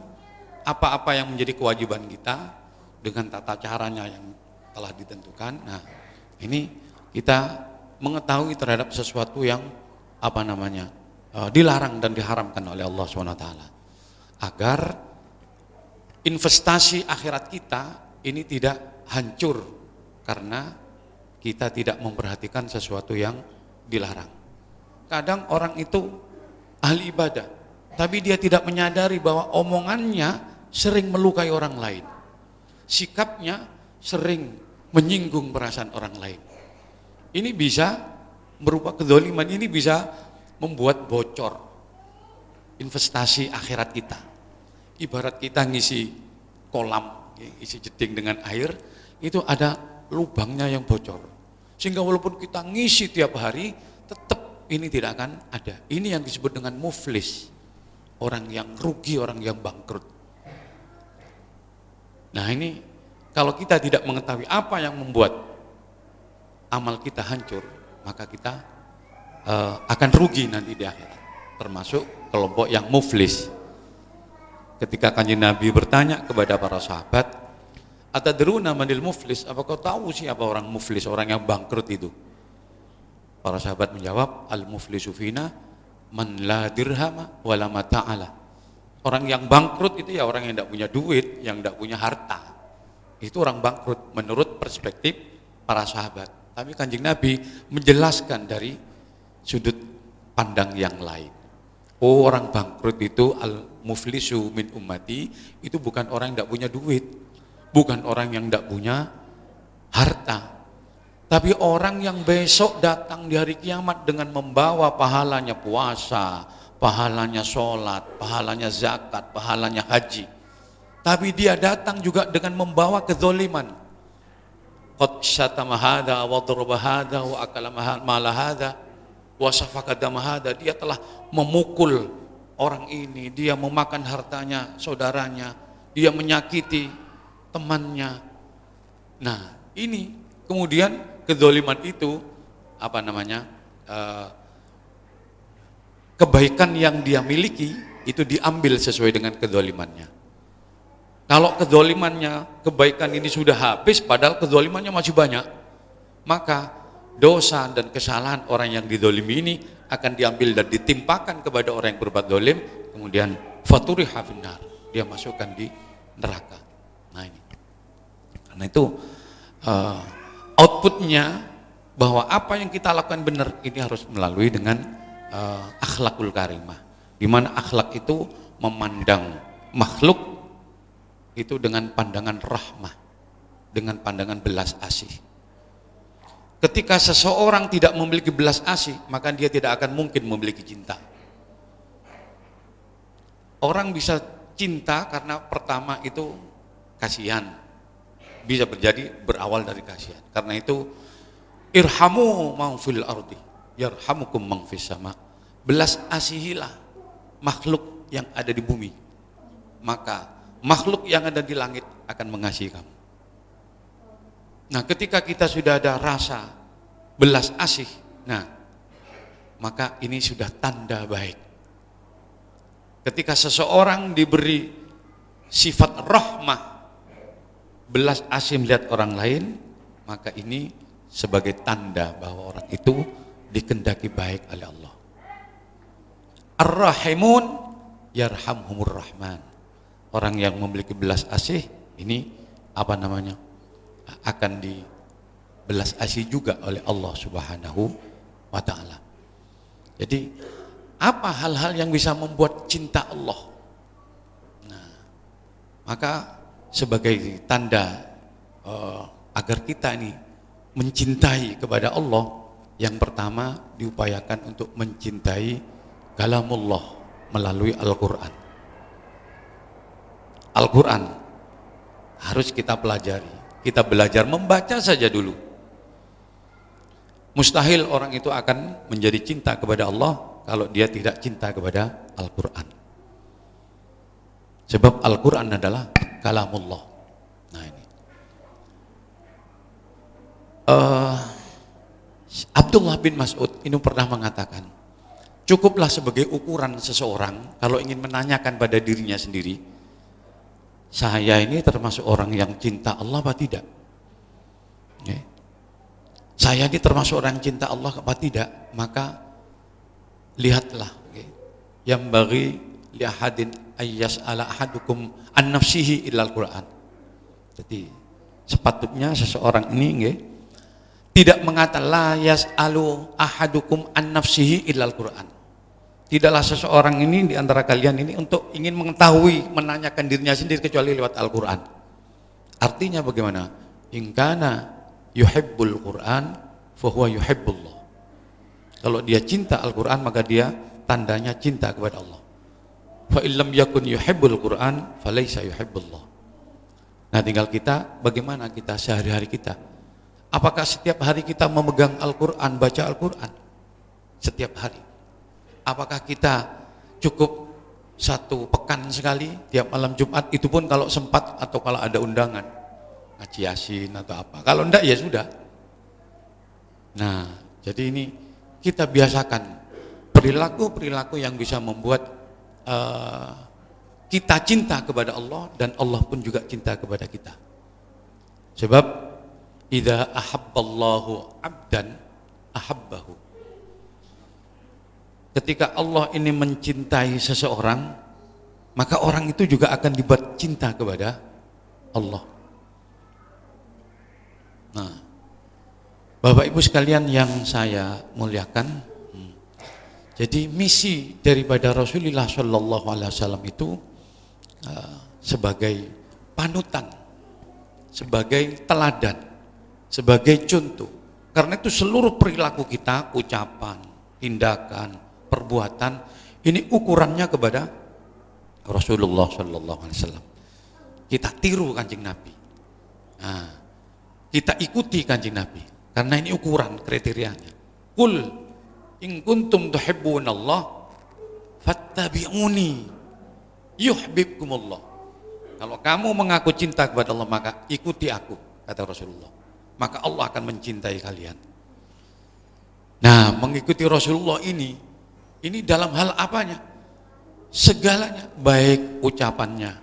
apa-apa yang menjadi kewajiban kita dengan tata caranya yang telah ditentukan, nah ini kita mengetahui terhadap sesuatu yang dilarang dan diharamkan oleh Allah SWT, agar investasi akhirat kita ini tidak hancur karena kita tidak memperhatikan sesuatu yang dilarang. Kadang orang itu ahli ibadah, tapi dia tidak menyadari bahwa omongannya sering melukai orang lain, sikapnya sering menyinggung perasaan orang lain. Ini bisa berupa kedzaliman, ini bisa membuat bocor investasi akhirat kita. Ibarat kita ngisi kolam, isi jeding dengan air, itu ada lubangnya yang bocor. Sehingga walaupun kita ngisi tiap hari, tetap ini tidak akan ada. Ini yang disebut dengan muflis, orang yang rugi, orang yang bangkrut. Nah, ini kalau kita tidak mengetahui apa yang membuat amal kita hancur, maka kita akan rugi nanti di akhirat, termasuk kelompok yang muflis. Ketika Kanjeng Nabi bertanya kepada para sahabat, atadruna manil muflis, apa kau tahu siapa orang muflis, orang yang bangkrut itu? Para sahabat menjawab, al muflisu fina man la dirhama wala mata'ala. Orang yang bangkrut itu ya orang yang tidak punya duit, yang tidak punya harta. Itu orang bangkrut menurut perspektif para sahabat. Tapi Kanjeng Nabi menjelaskan dari sudut pandang yang lain. orang bangkrut itu al-muflisu min ummati itu bukan orang yang tidak punya duit, bukan orang yang tidak punya harta, tapi orang yang besok datang di hari kiamat dengan membawa pahalanya puasa, pahalanya sholat, pahalanya zakat, pahalanya haji. Tapi dia datang juga dengan membawa kezaliman. Qad syatama hadza wa daraba hadza wa akala mala hadza wa safaka dama hadza. Dia telah memukul orang ini, dia memakan hartanya saudaranya, dia menyakiti temannya. Nah, ini kemudian kezaliman itu kebaikan yang dia miliki itu diambil sesuai dengan kezalimannya. Kalau kezalimannya, kebaikan ini sudah habis padahal kezalimannya masih banyak, maka dosa dan kesalahan orang yang dizalimi ini akan diambil dan ditimpakan kepada orang yang berbuat zalim, kemudian faturiha finnar, dia masukkan di neraka. Nah ini, karena itu outputnya bahwa apa yang kita lakukan benar ini harus melalui dengan akhlakul karimah, di mana akhlak itu memandang makhluk itu dengan pandangan rahmah, dengan pandangan belas asih. Ketika seseorang tidak memiliki belas asih, maka dia tidak akan mungkin memiliki cinta. Orang bisa cinta karena pertama itu kasihan, bisa berawal dari kasihan. Karena itu irhamu man fil ardi yarhamukum man fis sama. Belas asihilah makhluk yang ada di bumi, maka makhluk yang ada di langit akan mengasihi kamu. Nah, ketika kita sudah ada rasa belas asih, nah, maka ini sudah tanda baik. Ketika seseorang diberi sifat rahmah, belas asih melihat orang lain, maka ini sebagai tanda bahwa orang itu dikehendaki baik oleh Allah. Ar-Rahimun yarhamhumur Rahman. Orang yang memiliki belas asih ini akan dibelas asih juga oleh Allah Subhanahu wa taala. Jadi apa hal-hal yang bisa membuat cinta Allah? Nah, maka sebagai tanda agar kita ini mencintai kepada Allah, yang pertama diupayakan untuk mencintai kalamullah melalui Al-Qur'an. Al-Quran harus kita pelajari. Kita belajar membaca saja dulu. Mustahil orang itu akan menjadi cinta kepada Allah kalau dia tidak cinta kepada Al-Quran. Sebab Al-Quran adalah kalamullah. Nah ini. Abdullah bin Mas'ud ini pernah mengatakan, cukuplah sebagai ukuran seseorang kalau ingin menanyakan pada dirinya sendiri, saya ini termasuk orang yang cinta Allah apa tidak? Saya ini termasuk orang yang cinta Allah apa tidak? Maka lihatlah, yang bagi liahadin ayyas ala ahadukum an nafsihi illal Quran. Jadi sepatutnya seseorang ini tidak mengatakan la yas'alu ahadukum an nafsihi illal Quran. Tidaklah seseorang ini di antara kalian ini untuk ingin mengetahui, menanyakan dirinya sendiri kecuali lewat Al-Quran. Artinya bagaimana? In kana yuhibbul Quran fahuwa yuhibbullah. Kalau dia cinta Al-Quran maka dia tandanya cinta kepada Allah. Fa illam yakun yuhibbul Quran falaysa yuhibbullah. Nah, tinggal kita bagaimana kita sehari-hari kita. Apakah setiap hari kita memegang Al-Quran, baca Al-Quran? Setiap hari. Apakah kita cukup satu pekan sekali tiap malam Jumat, itu pun kalau sempat atau kalau ada undangan ngaji yasin atau apa. Kalau enggak ya sudah. Nah, jadi ini kita biasakan perilaku-perilaku yang bisa membuat kita cinta kepada Allah dan Allah pun juga cinta kepada kita. Sebab idza ahabballahu 'abdan ahabbahu. Ketika Allah ini mencintai seseorang, maka orang itu juga akan dibuat cinta kepada Allah. Nah, Bapak Ibu sekalian yang saya muliakan, Jadi misi daripada Rasulullah Shallallahu Alaihi Wasallam itu sebagai panutan, sebagai teladan, sebagai contoh. Karena itu seluruh perilaku kita, ucapan, tindakan, perbuatan, ini ukurannya kepada Rasulullah Shallallahu Alaihi Wasallam. Kita tiru Kanjeng Nabi, nah, kita ikuti Kanjeng Nabi, karena ini ukuran kriterianya. Qul in kuntum tuhibbunallah fattabi'uni yuhibbukumullah. Kalau kamu mengaku cinta kepada Allah, maka ikuti aku, kata Rasulullah. Maka Allah akan mencintai kalian. Nah, mengikuti Rasulullah ini dalam hal apanya? Segalanya, baik ucapannya,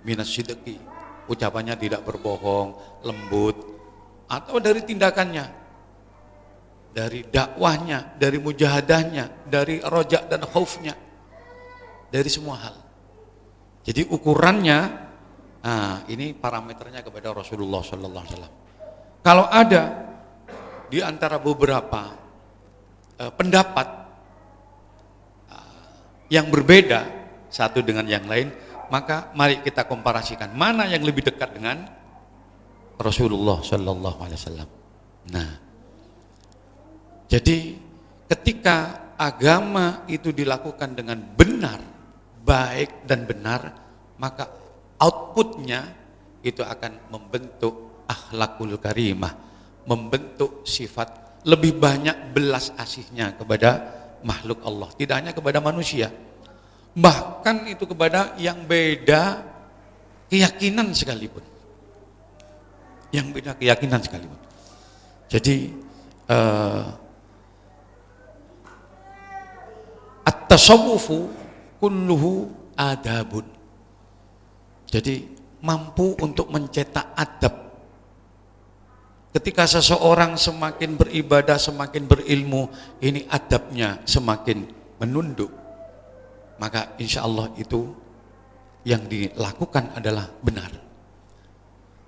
minas sidqi, ucapannya tidak berbohong, lembut, atau dari tindakannya, dari dakwahnya, dari mujahadahnya, dari rojak dan khaufnya, dari semua hal. Jadi ukurannya, nah ini parameternya kepada Rasulullah Sallallahu Alaihi Wasallam. Kalau ada di antara beberapa pendapat yang berbeda satu dengan yang lain, maka mari kita komparasikan mana yang lebih dekat dengan Rasulullah Sallallahu Alaihi Wasallam. Nah, jadi ketika agama itu dilakukan dengan benar, baik dan benar, maka outputnya itu akan membentuk akhlakul karimah, membentuk sifat lebih banyak belas asihnya kepada makhluk Allah, tidak hanya kepada manusia, bahkan itu kepada yang beda keyakinan sekalipun, yang beda keyakinan sekalipun. Jadi at-tasawwufu kulluhu adabun. Jadi mampu untuk mencetak adab. Ketika seseorang semakin beribadah, semakin berilmu, ini adabnya semakin menunduk, maka insya Allah itu yang dilakukan adalah benar.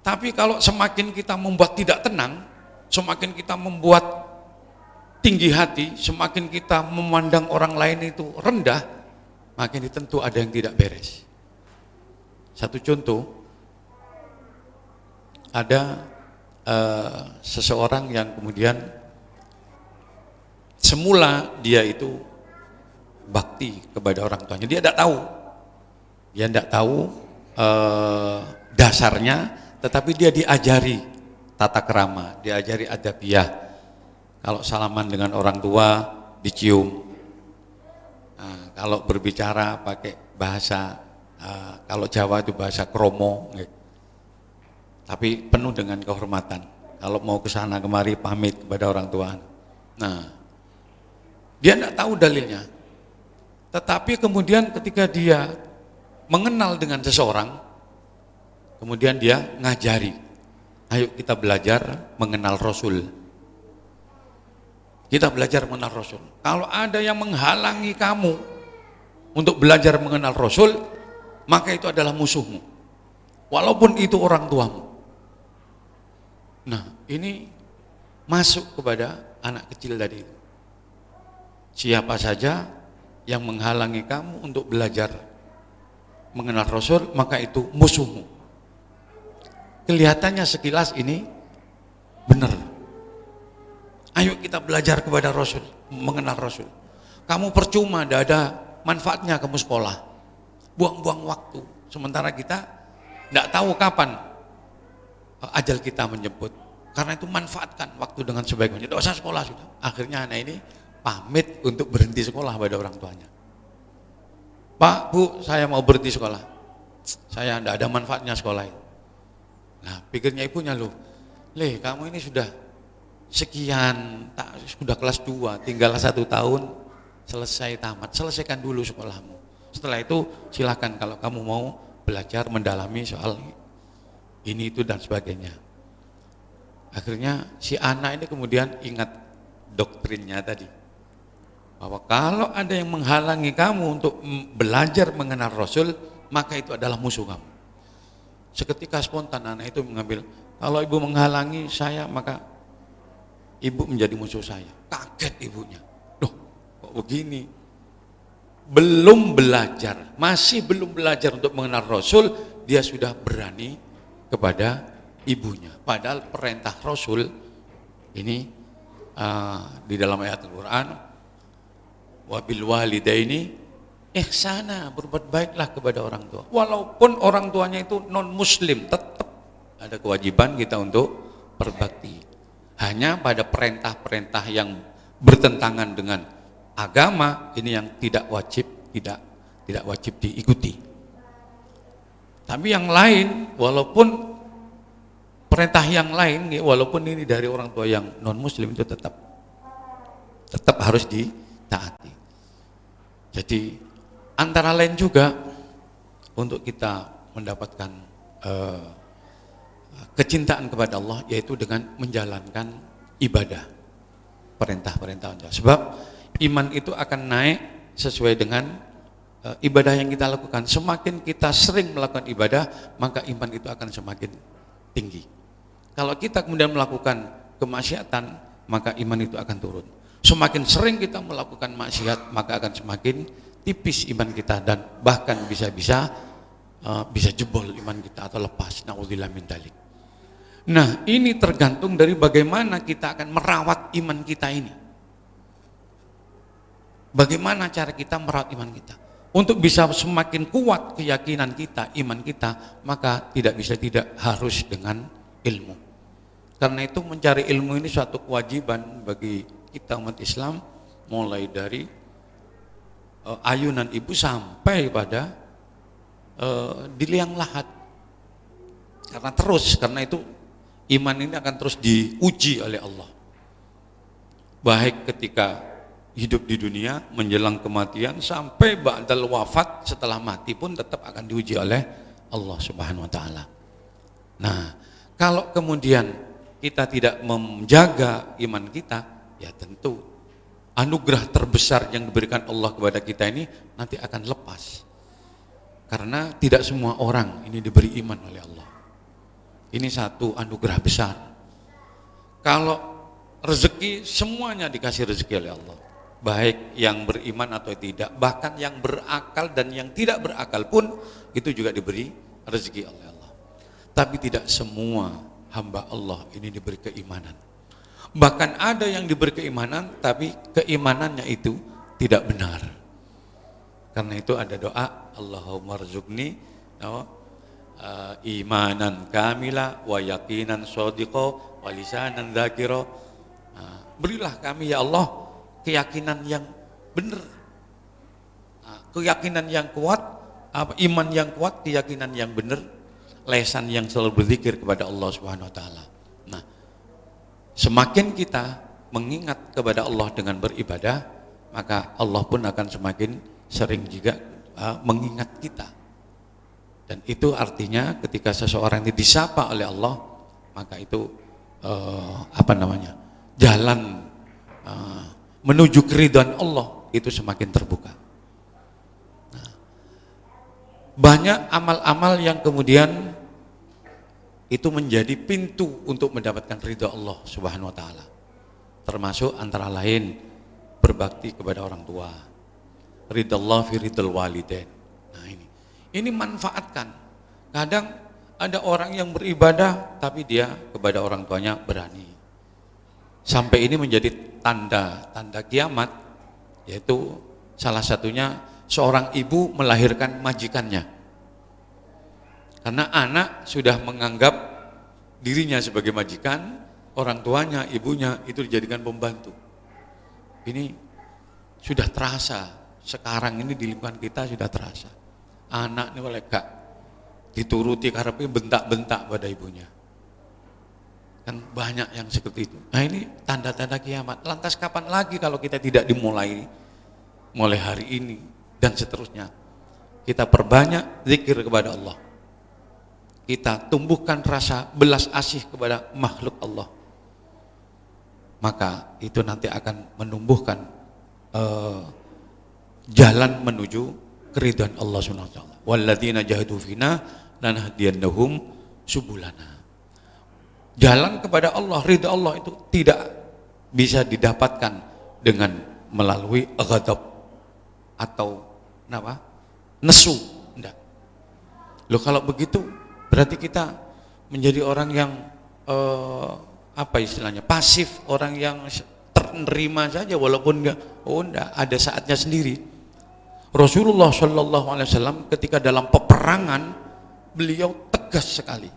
Tapi kalau semakin kita membuat tidak tenang, semakin kita membuat tinggi hati, semakin kita memandang orang lain itu rendah, makin tentu ada yang tidak beres. Satu contoh, ada seseorang yang kemudian semula dia itu bakti kepada orang tuanya, dia tidak tahu dasarnya, tetapi dia diajari tata krama, diajari adabiyah. Kalau salaman dengan orang tua dicium, nah, kalau berbicara pakai bahasa kalau Jawa itu bahasa kromo, tapi penuh dengan kehormatan. Kalau mau ke sana kemari pamit kepada orang tua. Nah, dia tidak tahu dalilnya. Tetapi kemudian ketika dia mengenal dengan seseorang, kemudian dia ngajari, ayo kita belajar mengenal Rasul. Kita belajar mengenal Rasul. Kalau ada yang menghalangi kamu untuk belajar mengenal Rasul, maka itu adalah musuhmu, walaupun itu orang tuamu. Nah, ini masuk kepada anak kecil tadi. Siapa saja yang menghalangi kamu untuk belajar mengenal Rasul, maka itu musuhmu. Kelihatannya sekilas ini benar. Ayo kita belajar kepada Rasul, mengenal Rasul. Kamu percuma, tidak ada manfaatnya kamu sekolah, buang-buang waktu. Sementara kita tidak tahu kapan ajal kita menjemput. Karena itu manfaatkan waktu dengan sebaik-baiknya. Tidak usah sekolah sudah. Akhirnya anak ini pamit untuk berhenti sekolah pada orang tuanya. Pak, Bu, saya mau berhenti sekolah. Saya tidak ada manfaatnya sekolah itu. Nah, pikirnya ibunya, loh, kamu ini sudah sekian, sudah kelas 2, tinggal 1 tahun selesai tamat. Selesaikan dulu sekolahmu. Setelah itu silakan kalau kamu mau belajar mendalami soal ini itu dan sebagainya. Akhirnya si anak ini kemudian ingat doktrinnya tadi, bahwa kalau ada yang menghalangi kamu untuk belajar mengenal Rasul, maka itu adalah musuh kamu. Seketika spontan anak itu mengambil, kalau ibu menghalangi saya, maka ibu menjadi musuh saya. Kaget ibunya, loh kok begini? belum belajar, masih belum belajar untuk mengenal Rasul, dia sudah berani kepada ibunya. Padahal perintah Rasul ini di dalam ayat Al-Quran, wabil walidaini ihsana, berbuat baiklah kepada orang tua. Walaupun orang tuanya itu non muslim, tetap ada kewajiban kita untuk berbakti. Hanya pada perintah-perintah yang bertentangan dengan agama ini yang tidak wajib diikuti. Tapi yang lain, walaupun perintah yang lain, walaupun ini dari orang tua yang non muslim, itu tetap harus ditaati. Jadi antara lain juga untuk kita mendapatkan kecintaan kepada Allah, yaitu dengan menjalankan ibadah, perintah-perintah Allah. Sebab iman itu akan naik sesuai dengan ibadah yang kita lakukan. Semakin kita sering melakukan ibadah, maka iman itu akan semakin tinggi. Kalau kita kemudian melakukan kemaksiatan, maka iman itu akan turun. Semakin sering kita melakukan maksiat, maka akan semakin tipis iman kita, dan bahkan bisa jebol iman kita atau lepas. Na'udzubillah min dzalik. Nah, ini tergantung dari bagaimana kita akan merawat iman kita ini. Bagaimana cara kita merawat iman kita? Untuk bisa semakin kuat keyakinan kita, iman kita, maka tidak harus dengan ilmu. Karena itu mencari ilmu ini suatu kewajiban bagi kita umat Islam, mulai dari ayunan ibu sampai pada di liang lahat. Karena itu iman ini akan terus diuji oleh Allah. Baik ketika hidup di dunia, menjelang kematian, sampai ba'dal wafat, setelah mati pun tetap akan diuji oleh Allah Subhanahu wa taala. Nah, kalau kemudian kita tidak menjaga iman kita, ya tentu anugerah terbesar yang diberikan Allah kepada kita ini nanti akan lepas. Karena tidak semua orang ini diberi iman oleh Allah. Ini satu anugerah besar. Kalau rezeki, semuanya dikasih rezeki oleh Allah, baik yang beriman atau tidak, bahkan yang berakal dan yang tidak berakal pun itu juga diberi rezeki oleh Allah. Tapi tidak semua hamba Allah ini diberi keimanan. Bahkan ada yang diberi keimanan, tapi keimanannya itu tidak benar. Karena itu ada doa, Allahumma rzuqni imanan kamila wa yaqinan shadiqa wa lisanan dzakira. Berilah kami ya Allah keyakinan yang benar, keyakinan yang kuat, iman yang kuat, keyakinan yang benar, lesan yang selalu berzikir kepada Allah Subhanahu wa taala. Nah, semakin kita mengingat kepada Allah dengan beribadah, maka Allah pun akan semakin sering juga mengingat kita. Dan itu artinya ketika seseorang ini disapa oleh Allah, maka itu jalan menuju keridhaan Allah itu semakin terbuka. Nah, banyak amal-amal yang kemudian itu menjadi pintu untuk mendapatkan ridha Allah Subhanahu wa taala. Termasuk antara lain berbakti kepada orang tua. Ridallah fi ridal walidain. Nah, ini manfaatkan. Kadang ada orang yang beribadah tapi dia kepada orang tuanya berani. Sampai ini menjadi tanda kiamat, yaitu salah satunya seorang ibu melahirkan majikannya. Karena anak sudah menganggap dirinya sebagai majikan, orang tuanya, ibunya itu dijadikan pembantu. Ini sudah terasa, sekarang ini di lingkungan kita sudah terasa. Anak ini oleh gak dituruti karepe bentak-bentak pada ibunya. Kan banyak yang seperti itu. Nah, ini tanda-tanda kiamat. Lantas kapan lagi kalau kita tidak dimulai mulai hari ini dan seterusnya. Kita perbanyak zikir kepada Allah. Kita tumbuhkan rasa belas asih kepada makhluk Allah. Maka itu nanti akan menumbuhkan jalan menuju keridhaan Allah Subhanahu wa taala. Walladzina jahadu fina lanahdiyannahum subulana. Jalan kepada Allah, ridha Allah itu tidak bisa didapatkan dengan melalui ghadab atau kenapa? Nesu, enggak. Loh kalau begitu berarti kita menjadi orang yang apa istilahnya? Pasif, orang yang terima saja walaupun enggak. Oh enggak, ada saatnya sendiri. Rasulullah Shallallahu Alaihi Wasallam ketika dalam peperangan beliau tegas sekali.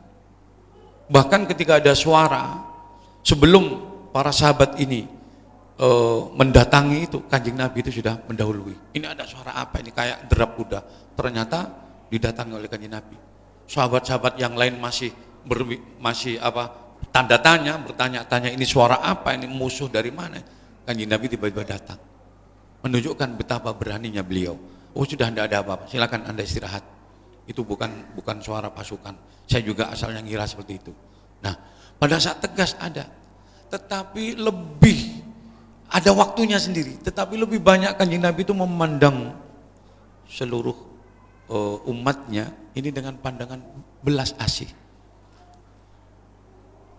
Bahkan ketika ada suara sebelum para sahabat ini mendatangi itu, Kanjeng Nabi itu sudah mendahului. Ini ada suara apa ini, kayak derap kuda. Ternyata didatangi oleh Kanjeng Nabi. Sahabat-sahabat yang lain masih tanda tanya, bertanya-tanya ini suara apa, ini musuh dari mana. Kanjeng Nabi tiba-tiba datang, menunjukkan betapa beraninya beliau. Oh sudah tidak ada apa-apa, silakan Anda istirahat. Itu bukan suara pasukan. Saya juga asalnya ngira seperti itu. Nah, pada saat tegas ada, tetapi lebih ada waktunya sendiri. Tetapi lebih banyak Kanjeng Nabi itu memandang seluruh umatnya ini dengan pandangan belas asih.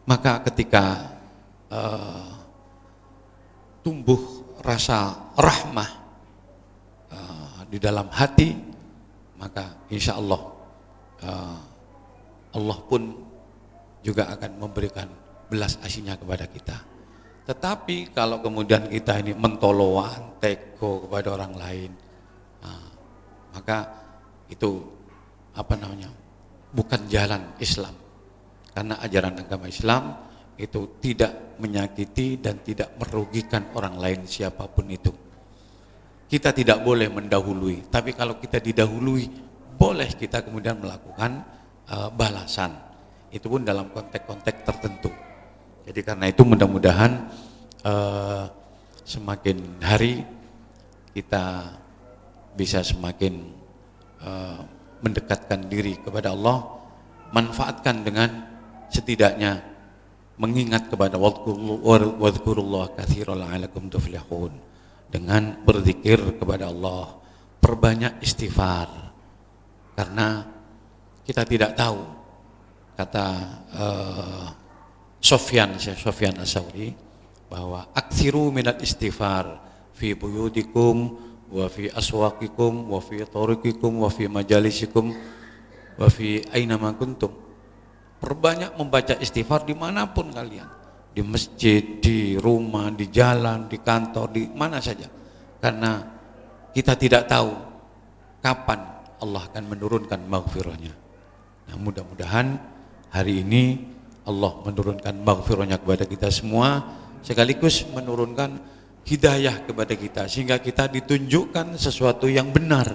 Maka ketika tumbuh rasa rahmah di dalam hati, maka insya Allah Allah pun juga akan memberikan belas asihnya kepada kita. Tetapi kalau kemudian kita ini mentoloan, teko kepada orang lain, maka itu bukan jalan Islam. Karena ajaran agama Islam itu tidak menyakiti dan tidak merugikan orang lain siapapun itu. Kita tidak boleh mendahului, tapi kalau kita didahului, boleh kita kemudian melakukan balasan. Itu pun dalam konteks-konteks tertentu. Jadi karena itu mudah-mudahan semakin hari kita bisa semakin mendekatkan diri kepada Allah, manfaatkan dengan setidaknya mengingat kepada wadhkurullah katsiran la'allakum tuflihun, dengan berzikir kepada Allah, perbanyak istighfar, karena kita tidak tahu, kata Sufyan Ats-Tsauri, bahwa aksiru minat istighfar fi buyutikum wa fi aswaqikum wa fi tariqikum wa fi majalisikum wa fi aina ma kuntum. Perbanyak membaca istighfar dimanapun kalian, di masjid, di rumah, di jalan, di kantor, di mana saja, karena kita tidak tahu kapan Allah akan menurunkan maghfirahnya. Nah, mudah-mudahan hari ini Allah menurunkan maghfirahnya kepada kita semua, sekaligus menurunkan hidayah kepada kita, sehingga kita ditunjukkan sesuatu yang benar.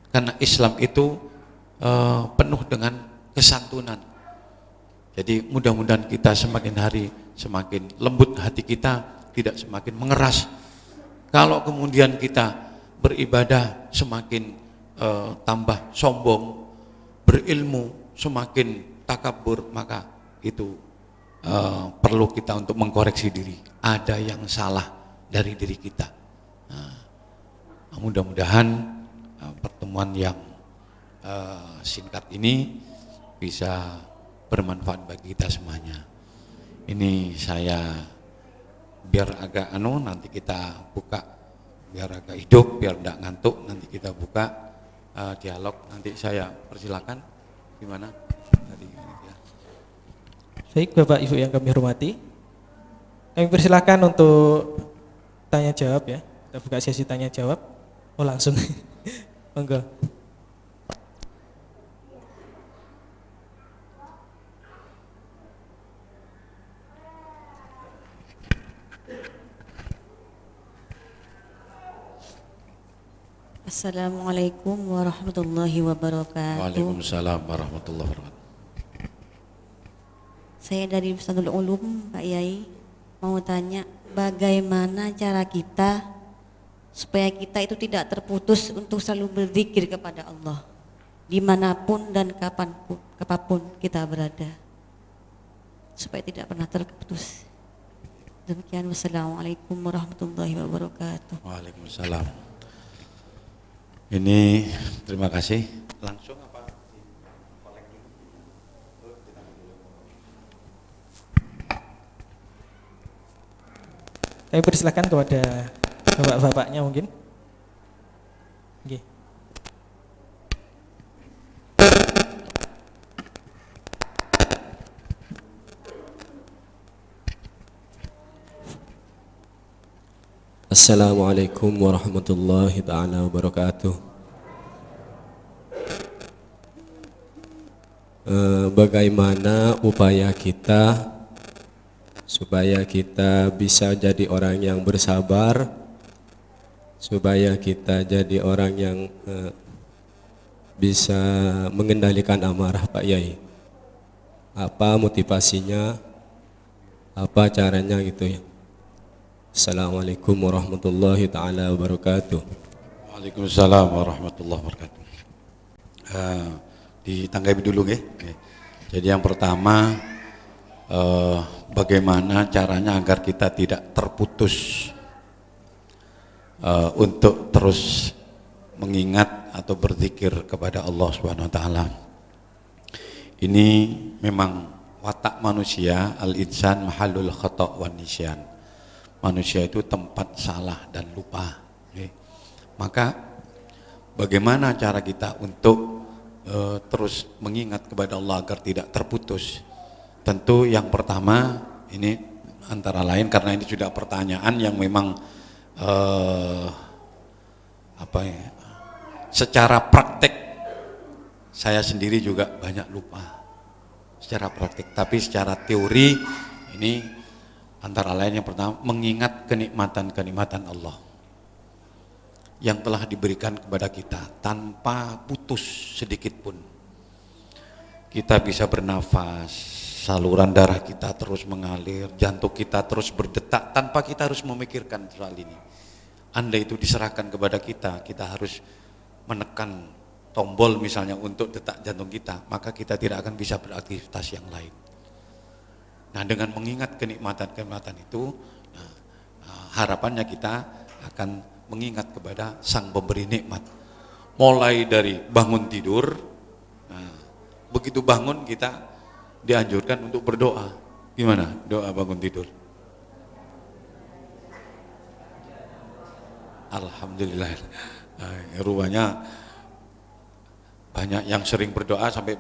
Karena Islam itu penuh dengan kesantunan. Jadi mudah-mudahan kita semakin hari semakin lembut hati kita, tidak semakin mengeras. Kalau kemudian kita beribadah semakin tambah sombong, berilmu semakin takabur, maka itu perlu kita untuk mengkoreksi diri. Ada yang salah dari diri kita. Nah, mudah-mudahan pertemuan yang singkat ini bisa bermanfaat bagi kita semuanya. Ini saya biar agak nanti kita buka, biar agak hidup, biar tidak ngantuk, nanti kita buka dialog. Nanti saya persilakan gimana tadi ya. Baik Bapak Ibu yang kami hormati, kami persilakan untuk tanya jawab ya. Kita buka sesi tanya jawab. Oh langsung. Monggo. Assalamualaikum warahmatullahi wabarakatuh. Waalaikumsalam warahmatullahi wabarakatuh. Saya dari Ustadzul Ulum, Pak Yai, mau tanya bagaimana cara kita supaya kita itu tidak terputus untuk selalu berzikir kepada Allah dimanapun dan kapanpun kita berada, supaya tidak pernah terputus. Demikian, wassalamualaikum warahmatullahi wabarakatuh. Waalaikumsalam. Ini terima kasih. Langsung apa? Kami persilakan kepada bapak-bapaknya mungkin. Nggih. Assalamualaikum warahmatullahi taala wabarakatuh. Bagaimana upaya kita supaya kita bisa jadi orang yang bersabar, supaya kita jadi orang yang bisa mengendalikan amarah, Pak Yai? Apa motivasinya? Apa caranya gitu ya? Assalamualaikum warahmatullahi taala wabarakatuh. Waalaikumsalam warahmatullahi wabarakatuh. Ditanggapi dulu nggih. Jadi yang pertama, bagaimana caranya agar kita tidak terputus untuk terus mengingat atau berzikir kepada Allah Subhanahu wa taala. Ini memang watak manusia, al-insan mahallul khata' wan nisyan. Manusia itu tempat salah dan lupa. Maka bagaimana cara kita untuk terus mengingat kepada Allah agar tidak terputus? Tentu yang pertama ini antara lain, karena ini sudah pertanyaan yang memang secara praktek saya sendiri juga banyak lupa secara praktek, tapi secara teori ini antara lain yang pertama mengingat kenikmatan-kenikmatan Allah yang telah diberikan kepada kita tanpa putus sedikit pun. Kita bisa bernafas, saluran darah kita terus mengalir, jantung kita terus berdetak tanpa kita harus memikirkan soal ini. Andai itu diserahkan kepada kita, kita harus menekan tombol misalnya untuk detak jantung kita, maka kita tidak akan bisa beraktivitas yang lain. Nah, dengan mengingat kenikmatan-kenikmatan itu, harapannya kita akan mengingat kepada Sang Pemberi nikmat. Mulai dari bangun tidur, begitu bangun kita dianjurkan untuk berdoa. Gimana doa bangun tidur? Alhamdulillah. Rupanya banyak yang sering berdoa sampai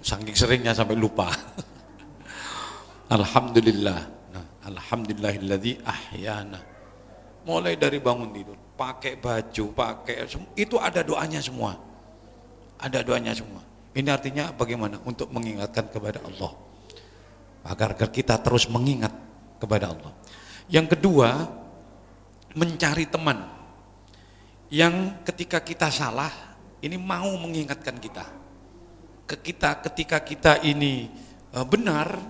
saking seringnya sampai lupa. Alhamdulillah. Nah, alhamdulillahilladzi ahyana. Mulai dari bangun tidur, pakai baju, itu ada doanya semua. Ada doanya semua. Ini artinya bagaimana? Untuk mengingatkan kepada Allah. Agar kita terus mengingat kepada Allah. Yang kedua, mencari teman yang ketika kita salah ini mau mengingatkan kita. Ketika kita ini benar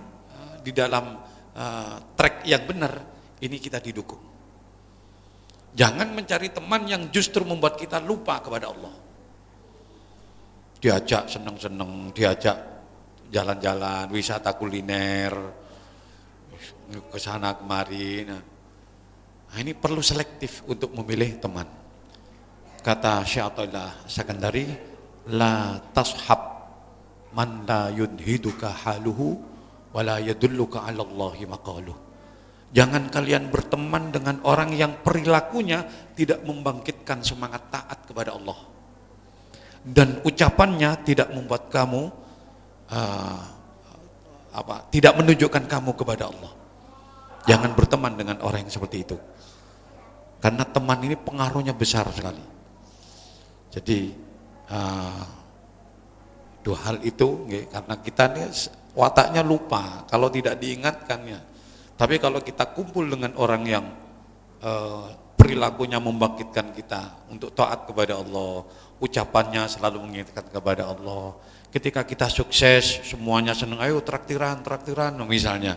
di dalam track yang benar, ini kita didukung. Jangan mencari teman yang justru membuat kita lupa kepada Allah. Diajak seneng-seneng, diajak jalan-jalan, wisata kuliner, ke sana kemari. Nah, ini perlu selektif untuk memilih teman. Kata Syekh Athaillah Sakandari, la tashab man la yunhiduka haluhu wala yadulluka 'ala Allahi maqaluh. Jangan kalian berteman dengan orang yang perilakunya tidak membangkitkan semangat taat kepada Allah dan ucapannya tidak membuat kamu tidak menunjukkan kamu kepada Allah. Jangan berteman dengan orang yang seperti itu, karena teman ini pengaruhnya besar sekali. Jadi dua hal itu, karena kita ini wataknya lupa kalau tidak diingatkannya. Tapi kalau kita kumpul dengan orang yang perilakunya membangkitkan kita untuk taat kepada Allah, ucapannya selalu mengingatkan kepada Allah. Ketika kita sukses, semuanya senang, ayo traktiran misalnya.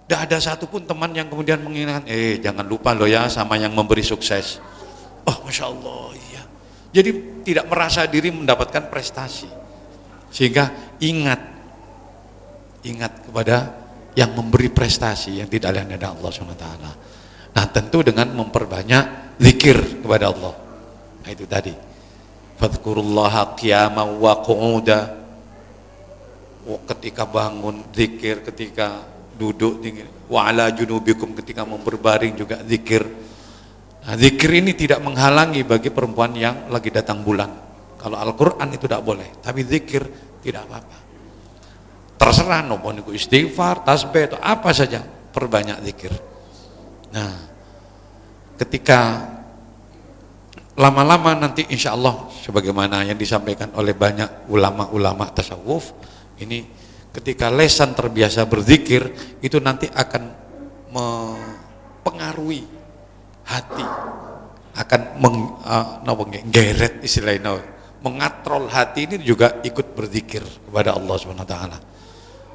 Tidak ada satupun teman yang kemudian mengingatkan, jangan lupa loh ya sama yang memberi sukses. Oh, Masya Allah, iya. Jadi tidak merasa diri mendapatkan prestasi. Sehingga ingat kepada yang memberi prestasi yang tidak lain adalah Allah SWT. Nah, tentu dengan memperbanyak zikir kepada Allah. Nah, itu tadi. Fadhkurullaha qiyaman wa qu'uda. Ketika bangun zikir, ketika duduk wa ala junubikum, ketika berbaring juga zikir. Nah, zikir ini tidak menghalangi bagi perempuan yang lagi datang bulan. Kalau Al-Quran itu tidak boleh, tapi zikir tidak apa-apa. Terserah, nopo niku istighfar, tasbih atau apa saja, perbanyak zikir. Nah, ketika lama-lama nanti insya Allah sebagaimana yang disampaikan oleh banyak ulama-ulama tasawuf, ini ketika lesan terbiasa berzikir itu nanti akan mempengaruhi hati, akan menggeret istilahnya, mengatrol hati ini juga ikut berzikir kepada Allah SWT.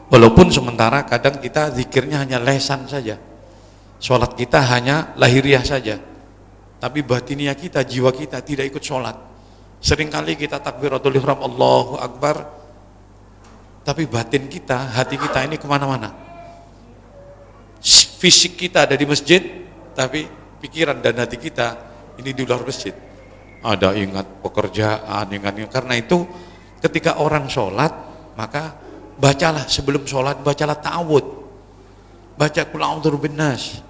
Walaupun sementara kadang kita zikirnya hanya lesan saja, sholat kita hanya lahiriah saja, tapi batiniah kita, jiwa kita tidak ikut sholat. Seringkali kita takbiratul ihram Allahu Akbar, tapi batin kita, hati kita ini kemana-mana. Fisik kita ada di masjid, tapi pikiran dan hati kita ini di luar masjid. Ada ingat pekerjaan, ingat. Karena itu ketika orang sholat, maka bacalah sebelum sholat, bacalah ta'awud, baca qul a'udzu binnas.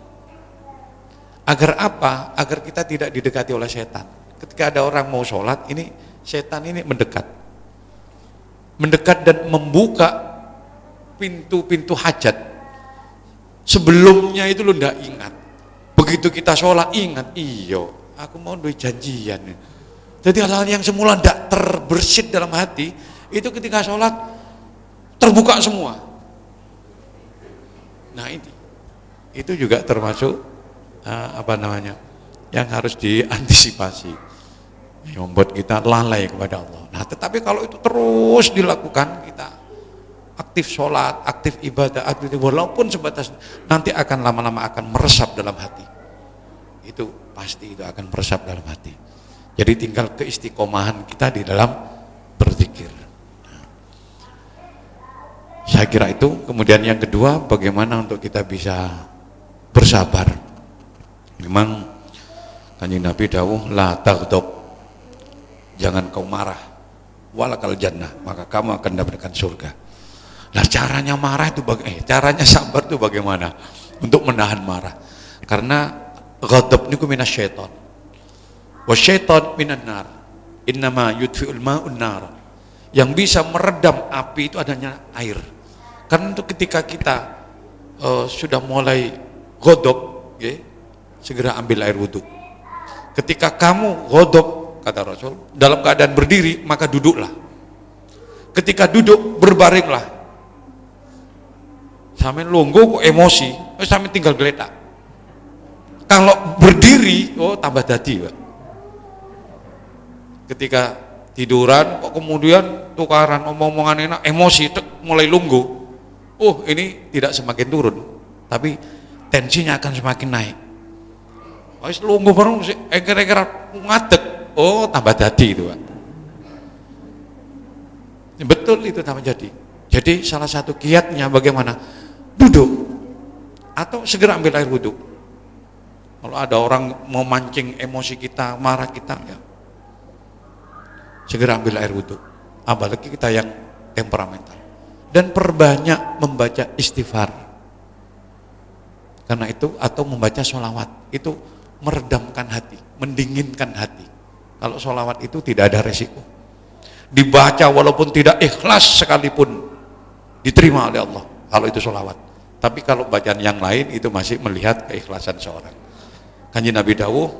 Agar apa? Agar kita tidak didekati oleh setan. Ketika ada orang mau sholat, ini setan ini mendekat dan membuka pintu-pintu hajat. Sebelumnya itu lo ndak ingat. Begitu kita sholat ingat, iyo, aku mau duit janjian. Jadi hal-hal yang semula ndak terbersit dalam hati, itu ketika sholat terbuka semua. Nah ini, itu juga termasuk yang harus diantisipasi, yang membuat kita lalai kepada Allah. Nah tetapi kalau itu terus dilakukan, kita aktif sholat, aktif ibadah, aktif walaupun sebatas, nanti akan lama-lama akan meresap dalam hati. Itu pasti itu akan meresap dalam hati. Jadi tinggal keistiqomahan kita di dalam berzikir. Saya kira itu. Kemudian yang kedua, bagaimana untuk kita bisa bersabar. Memang Kanjeng Nabi dawuh, la taghdab, jangan kau marah, walakal jannah, maka kamu akan mendapatkan surga. Nah caranya marah itu caranya sabar itu bagaimana? Untuk menahan marah. Karena ghadab niku minasyaiton. Wasyaiton minan nar. Innama yudfi'ul ma'un nar. Yang bisa meredam api itu adanya air. Karena itu ketika kita sudah mulai ghadab, segera ambil air wudhu. Ketika kamu ghadab, kata Rasul, dalam keadaan berdiri, maka duduklah. Ketika duduk, berbaringlah. Sampai lungguh kok emosi, sampai tinggal geletak. Kalau berdiri, tambah dadi, Pak. Ketika tiduran, kok kemudian tukaran omong-omongan enak, emosi, mulai lungguh. Ini tidak semakin turun, tapi tensinya akan semakin naik. Wis lungguh bareng, engker-engker ngadeg, tambah dadi itu, Pak. Betul itu tambah jadi. Jadi salah satu kiatnya bagaimana? Duduk atau segera ambil air wudhu. Kalau ada orang mau mancing emosi kita, marah kita, ya segera ambil air wudhu. Apalagi kita yang temperamental. Dan perbanyak membaca istighfar. Karena itu, atau membaca sholawat, itu meredamkan hati, mendinginkan hati. Kalau sholawat itu tidak ada resiko. Dibaca walaupun tidak ikhlas sekalipun diterima oleh Allah kalau itu sholawat. Tapi kalau bacaan yang lain itu masih melihat keikhlasan seorang. Kanjeng Nabi dawuh,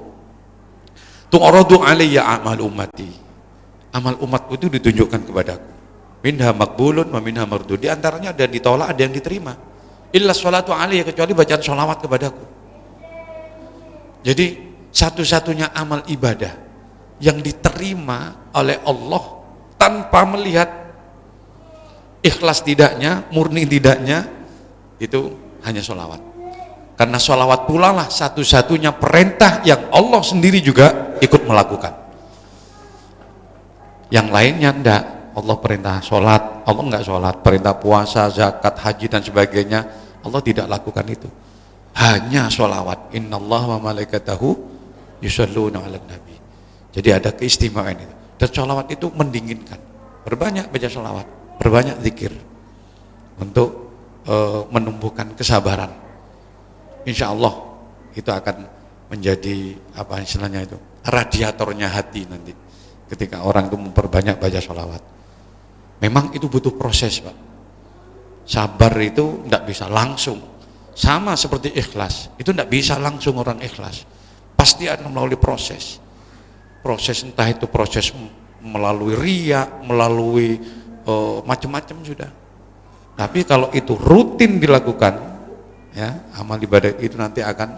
tu'radu alayya amal ummati. Amal umatku itu ditunjukkan kepadaku. Minha maqbulun wa minha mardud. Di antaranya ada yang ditolak, ada yang diterima. Illa sholatu alayya, kecuali bacaan sholawat kepadaku. Jadi satu-satunya amal ibadah yang diterima oleh Allah tanpa melihat ikhlas tidaknya, murni tidaknya, itu hanya sholawat. Karena sholawat pula lah satu-satunya perintah yang Allah sendiri juga ikut melakukan. Yang lainnya enggak. Allah perintah sholat, Allah enggak sholat. Perintah puasa, zakat, haji dan sebagainya, Allah tidak lakukan itu. Hanya sholawat. Innallaha wa malaikatahu yusholluna 'alan nabi. Jadi ada keistimewaan itu. Dan sholawat itu mendinginkan. Berbanyak baca sholawat, berbanyak zikir untuk menumbuhkan kesabaran. Insya Allah itu akan menjadi apa istilahnya itu, radiatornya hati nanti ketika orang itu memperbanyak baca sholawat. Memang itu butuh proses, Pak. Sabar itu tidak bisa langsung, sama seperti ikhlas itu tidak bisa langsung orang ikhlas, pasti akan melalui proses entah itu proses melalui riya, melalui macam-macam sudah. Tapi kalau itu rutin dilakukan, ya, amal ibadah itu nanti akan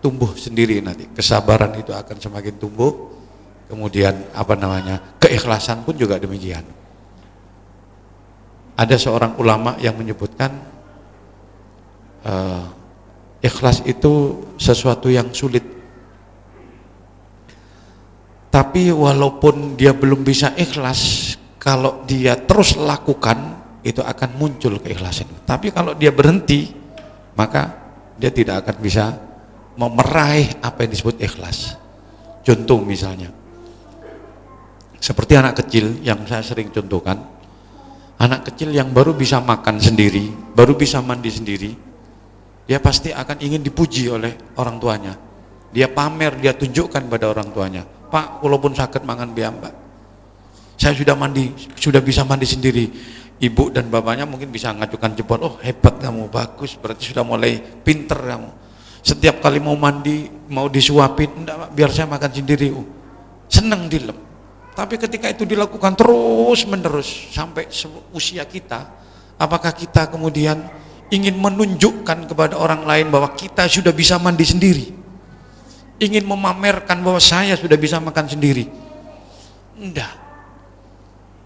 tumbuh sendiri, nanti kesabaran itu akan semakin tumbuh, kemudian keikhlasan pun juga demikian. Ada seorang ulama yang menyebutkan ikhlas itu sesuatu yang sulit, tapi walaupun dia belum bisa ikhlas, kalau dia terus lakukan itu akan muncul keikhlasan. Tapi kalau dia berhenti, maka dia tidak akan bisa meraih apa yang disebut ikhlas. Contoh misalnya seperti anak kecil yang saya sering contohkan. Anak kecil yang baru bisa makan sendiri, baru bisa mandi sendiri, dia pasti akan ingin dipuji oleh orang tuanya. Dia pamer, dia tunjukkan pada orang tuanya, Pak, walaupun sakit mangan biamba, saya sudah mandi, sudah bisa mandi sendiri. Ibu dan bapaknya mungkin bisa ngajukan jempol, oh hebat kamu, bagus, berarti sudah mulai pinter kamu. Setiap kali mau mandi, mau disuapin, enggak, biar saya makan sendiri, seneng dilem. Tapi ketika itu dilakukan terus menerus sampai usia kita, apakah kita kemudian ingin menunjukkan kepada orang lain bahwa kita sudah bisa mandi sendiri, ingin memamerkan bahwa saya sudah bisa makan sendiri? Enggak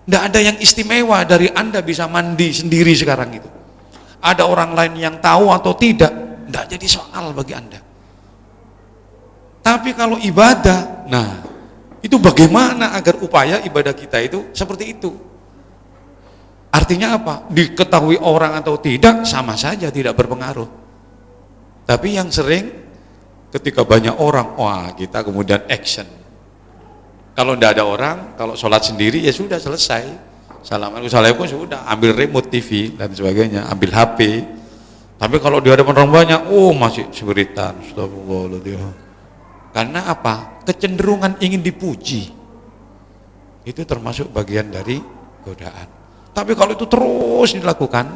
ada yang istimewa dari Anda bisa mandi sendiri sekarang itu. Ada orang lain yang tahu atau tidak, enggak jadi soal bagi Anda. Tapi kalau ibadah, nah itu bagaimana agar upaya ibadah kita itu seperti itu. Artinya apa? Diketahui orang atau tidak sama saja, tidak berpengaruh. Tapi yang sering ketika banyak orang, wah kita kemudian action. Kalau tidak ada orang, kalau sholat sendiri ya sudah selesai. Assalamualaikum sudah, ambil remote TV dan sebagainya, ambil HP. Tapi kalau di hadapan orang banyak, masih seberitan. Astagfirullahaladzim. Karena apa? Kecenderungan ingin dipuji itu termasuk bagian dari godaan. Tapi kalau itu terus dilakukan,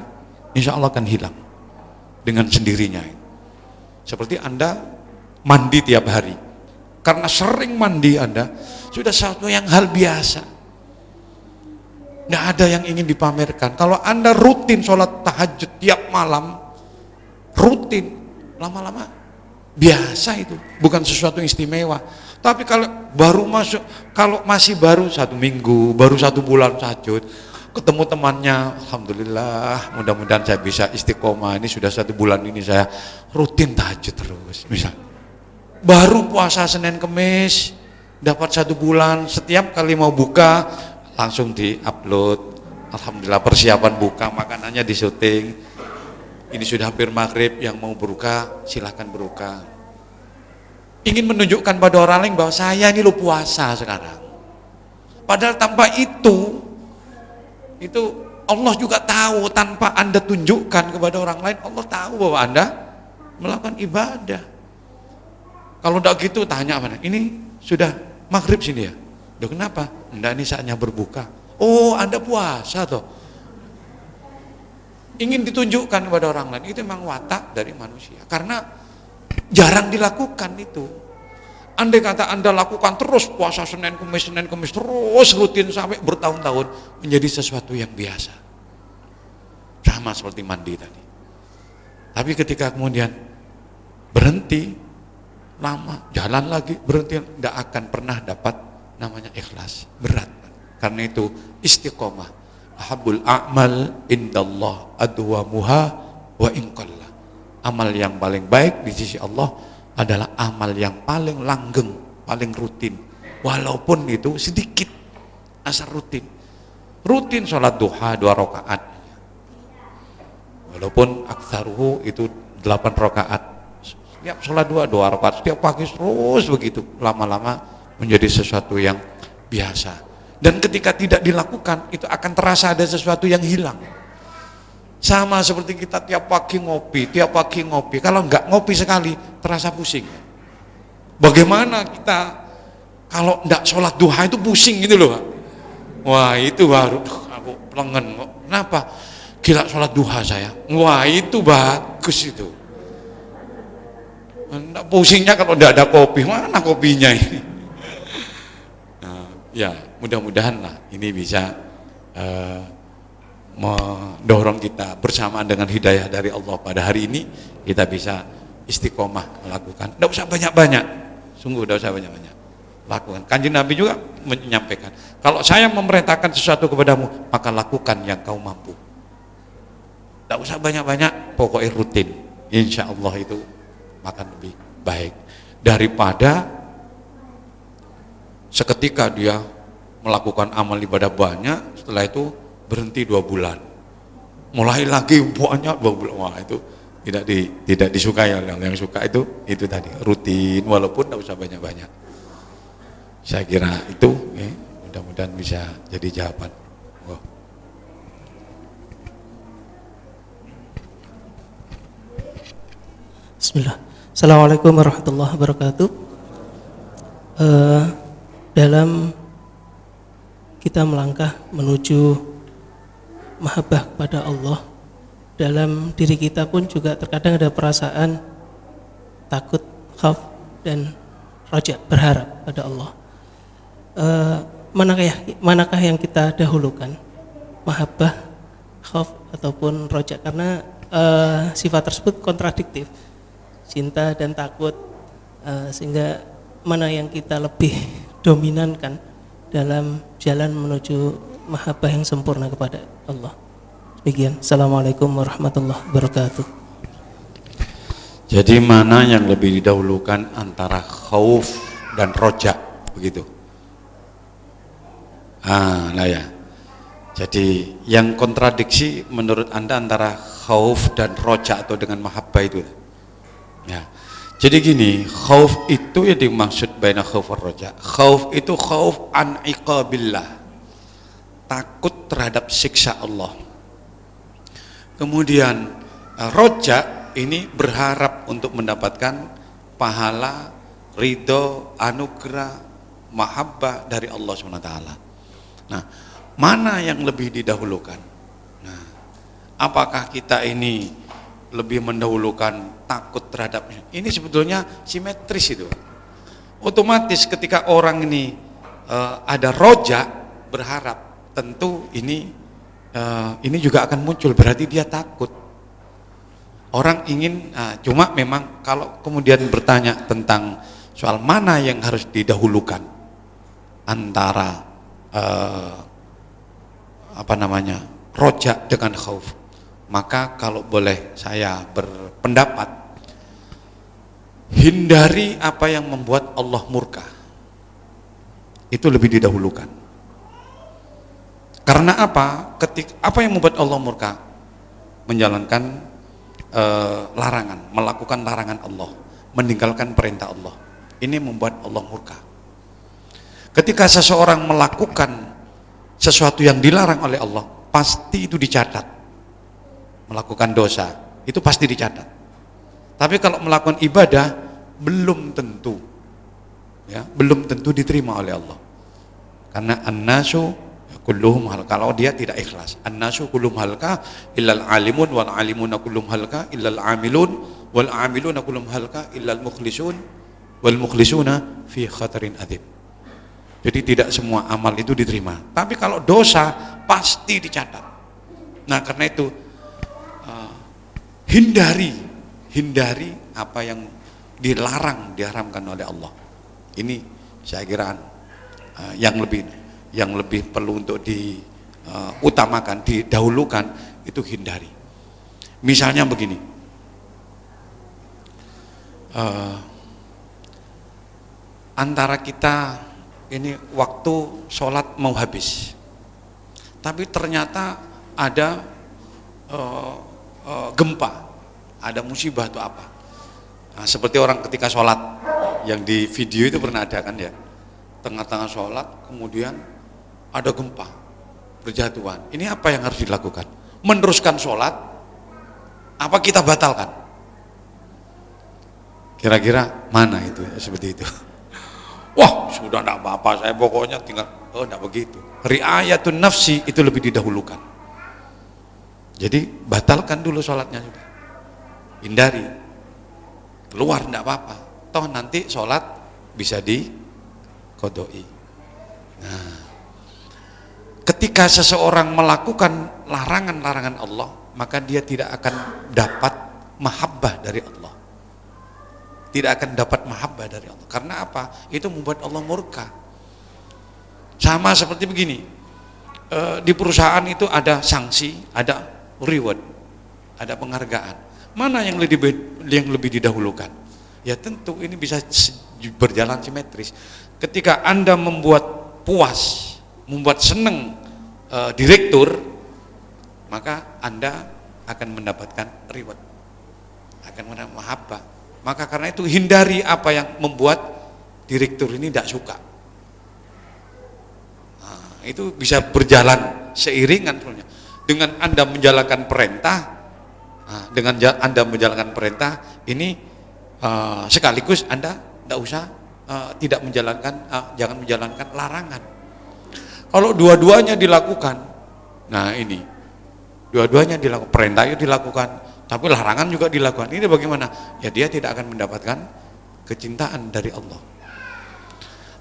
insya Allah akan hilang dengan sendirinya. Seperti Anda mandi tiap hari, karena sering mandi Anda sudah satu yang hal biasa, tidak ada yang ingin dipamerkan. Kalau Anda rutin sholat tahajud tiap malam, rutin, lama-lama biasa, itu bukan sesuatu yang istimewa. Tapi kalau baru masuk, kalau masih baru 1 minggu, baru 1 bulan tahajud, ketemu temannya, alhamdulillah, mudah-mudahan saya bisa istiqomah, ini sudah 1 bulan ini saya rutin tahajud terus. Misal baru puasa Senin Kemis, dapat 1 bulan, setiap kali mau buka langsung di-upload, alhamdulillah persiapan buka, makanannya di syuting. Ini sudah hampir maghrib, yang mau berbuka silahkan berbuka. Ingin menunjukkan pada orang lain bahwa saya ini lo puasa sekarang. Padahal tanpa itu Allah juga tahu, tanpa Anda tunjukkan kepada orang lain, Allah tahu bahwa Anda melakukan ibadah. Kalau tidak gitu tanya mana, ini sudah maghrib sini ya? Udah kenapa? Enggak, ini saatnya berbuka. Oh Anda puasa toh. Ingin ditunjukkan kepada orang lain, itu memang watak dari manusia, karena jarang dilakukan itu. Andai kata Anda lakukan terus puasa Senin Kemis terus rutin sampai bertahun-tahun, menjadi sesuatu yang biasa, sama seperti mandi tadi. Tapi ketika kemudian berhenti, lama jalan lagi, berhenti, tidak akan pernah dapat namanya ikhlas, berat. Karena itu istiqomah, ahabul a'mal indallah adwamuha wa inqalla. Amal yang paling baik di sisi Allah adalah amal yang paling langgeng, paling rutin, walaupun itu sedikit, asal rutin. Rutin sholat duha 2 rakaat, walaupun aktsaruhu itu 8 rakaat. Setiap sholat 2 rakaat, setiap pagi terus begitu, lama-lama menjadi sesuatu yang biasa. Dan ketika tidak dilakukan, itu akan terasa ada sesuatu yang hilang. Sama seperti kita tiap pagi ngopi. Kalau enggak ngopi sekali, terasa pusing. Bagaimana kita kalau tidak sholat duha itu pusing gitu loh. Wah itu baru aku pelengen. Kenapa? Gila sholat duha saya. Wah itu bagus itu. Nggak pusingnya kalau tidak ada kopi. Mana kopinya ini? Nah, ya mudah-mudahan lah ini bisa mendorong kita bersamaan dengan hidayah dari Allah pada hari ini kita bisa istiqomah melakukan. Tidak usah banyak-banyak, sungguh tidak usah banyak-banyak lakukan. Kanjeng Nabi juga menyampaikan, kalau saya memerintahkan sesuatu kepadamu maka lakukan yang kau mampu. Tidak usah banyak-banyak, pokoknya rutin. Insya Allah itu akan lebih baik daripada seketika dia melakukan amal ibadah banyak, setelah itu berhenti 2 bulan, mulai lagi banyak 2 bulan. Wah itu tidak disukai oleh yang suka itu tadi rutin, walaupun tidak usah banyak-banyak. Saya kira itu mudah-mudahan bisa jadi jawaban. Wow. Bismillah. Assalamualaikum warahmatullahi wabarakatuh. Dalam kita melangkah menuju mahabbah kepada Allah, dalam diri kita pun juga terkadang ada perasaan takut, khauf dan raja, berharap pada Allah. Manakah yang kita dahulukan, mahabbah, khauf ataupun raja? Karena sifat tersebut kontradiktif, cinta dan takut, sehingga mana yang kita lebih dominankan dalam jalan menuju mahabbah yang sempurna kepada Allah. Demikian. Assalamualaikum warahmatullahi wabarakatuh. Jadi mana yang lebih didahulukan antara khauf dan roja, begitu? Nah ya. Jadi yang kontradiksi menurut Anda antara khauf dan roja atau dengan mahabbah itu? Ya. Jadi gini, khauf itu yang dimaksud baina khauf dan roja. Khauf itu khauf an iqabillah, takut terhadap siksa Allah. Kemudian roja ini berharap untuk mendapatkan pahala, ridho, anugerah, mahabbah dari Allah SWT. Nah, mana yang lebih didahulukan? Nah, apakah kita ini lebih mendahulukan takut terhadap ini? Sebetulnya simetris itu. Otomatis ketika orang ini ada roja, berharap, tentu ini juga akan muncul, berarti dia takut. Orang ingin, cuma memang kalau kemudian bertanya tentang soal mana yang harus didahulukan antara roja dengan khauf, maka kalau boleh saya berpendapat, hindari apa yang membuat Allah murka, itu lebih didahulukan. Karena apa? Apa yang membuat Allah murka? Menjalankan larangan, melakukan larangan Allah, meninggalkan perintah Allah. Ini membuat Allah murka. Ketika seseorang melakukan sesuatu yang dilarang oleh Allah, pasti itu dicatat. Melakukan dosa, itu pasti dicatat. Tapi kalau melakukan ibadah, belum tentu, ya, belum tentu diterima oleh Allah. Karena an-nasu kulluhum halka, kalau dia tidak ikhlas. An-nasu kulluhum halka illal alimun wal alimuna kulluhum halka illal amilun wal amiluna kulluhum halka illal mukhlisun wal mukhlisuna fi khatarin adzim. Jadi tidak semua amal itu diterima. Tapi kalau dosa pasti dicatat. Nah, karena itu hindari apa yang dilarang, diharamkan oleh Allah. Ini saya kira yang lebih perlu untuk diutamakan, didahulukan, itu hindari. Misalnya begini, antara kita ini waktu sholat mau habis, tapi ternyata ada gempa, ada musibah atau apa. Nah, seperti orang ketika sholat yang di video itu pernah ada kan ya, tengah-tengah sholat kemudian ada gempa, berjatuhan. Ini apa yang harus dilakukan? Meneruskan sholat apa kita batalkan? Kira-kira mana itu seperti itu? Wah, sudah enggak apa-apa, saya pokoknya tinggal, oh enggak begitu. Riayatun nafsi itu lebih didahulukan. Jadi batalkan dulu sholatnya sudah. Hindari. Keluar enggak apa-apa. Toh nanti sholat bisa diqodoi. Nah, ketika seseorang melakukan larangan-larangan Allah, maka dia tidak akan dapat mahabbah dari Allah. Tidak akan dapat mahabbah dari Allah. Karena apa? Itu membuat Allah murka. Sama seperti begini, di perusahaan itu ada sanksi, ada reward, ada penghargaan. Mana yang lebih didahulukan? Ya tentu ini bisa berjalan simetris. Ketika Anda membuat puas, membuat senang direktur, maka Anda akan mendapatkan reward, akan mendapatkan mahabbah. Maka karena itu hindari apa yang membuat direktur ini tidak suka. Nah, itu bisa berjalan seiringan sebenarnya. Dengan Anda menjalankan perintah, dengan Anda menjalankan perintah ini sekaligus Anda tidak usah tidak menjalankan, jangan menjalankan larangan. Kalau dua-duanya dilakukan, nah ini dua-duanya dilakukan, perintah itu dilakukan, tapi larangan juga dilakukan. Ini bagaimana? Ya dia tidak akan mendapatkan kecintaan dari Allah.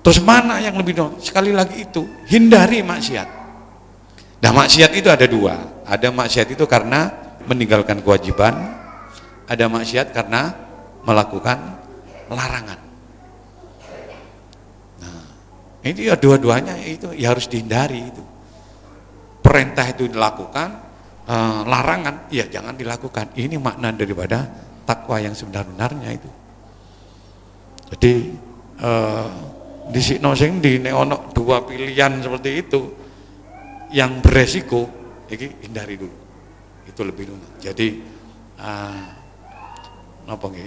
Terus mana yang lebih dong? Sekali lagi itu, hindari maksiat. Nah maksiat itu ada dua. Ada maksiat itu karena meninggalkan kewajiban, ada maksiat karena melakukan larangan. Nah ini ya dua-duanya itu ya harus dihindari itu. Perintah itu dilakukan, larangan ya jangan dilakukan. Ini makna daripada takwa yang sebenar-benarnya itu. Jadi di sini sing di neonok dua pilihan seperti itu yang beresiko, ini hindari dulu. Itu lebih dulu. Jadi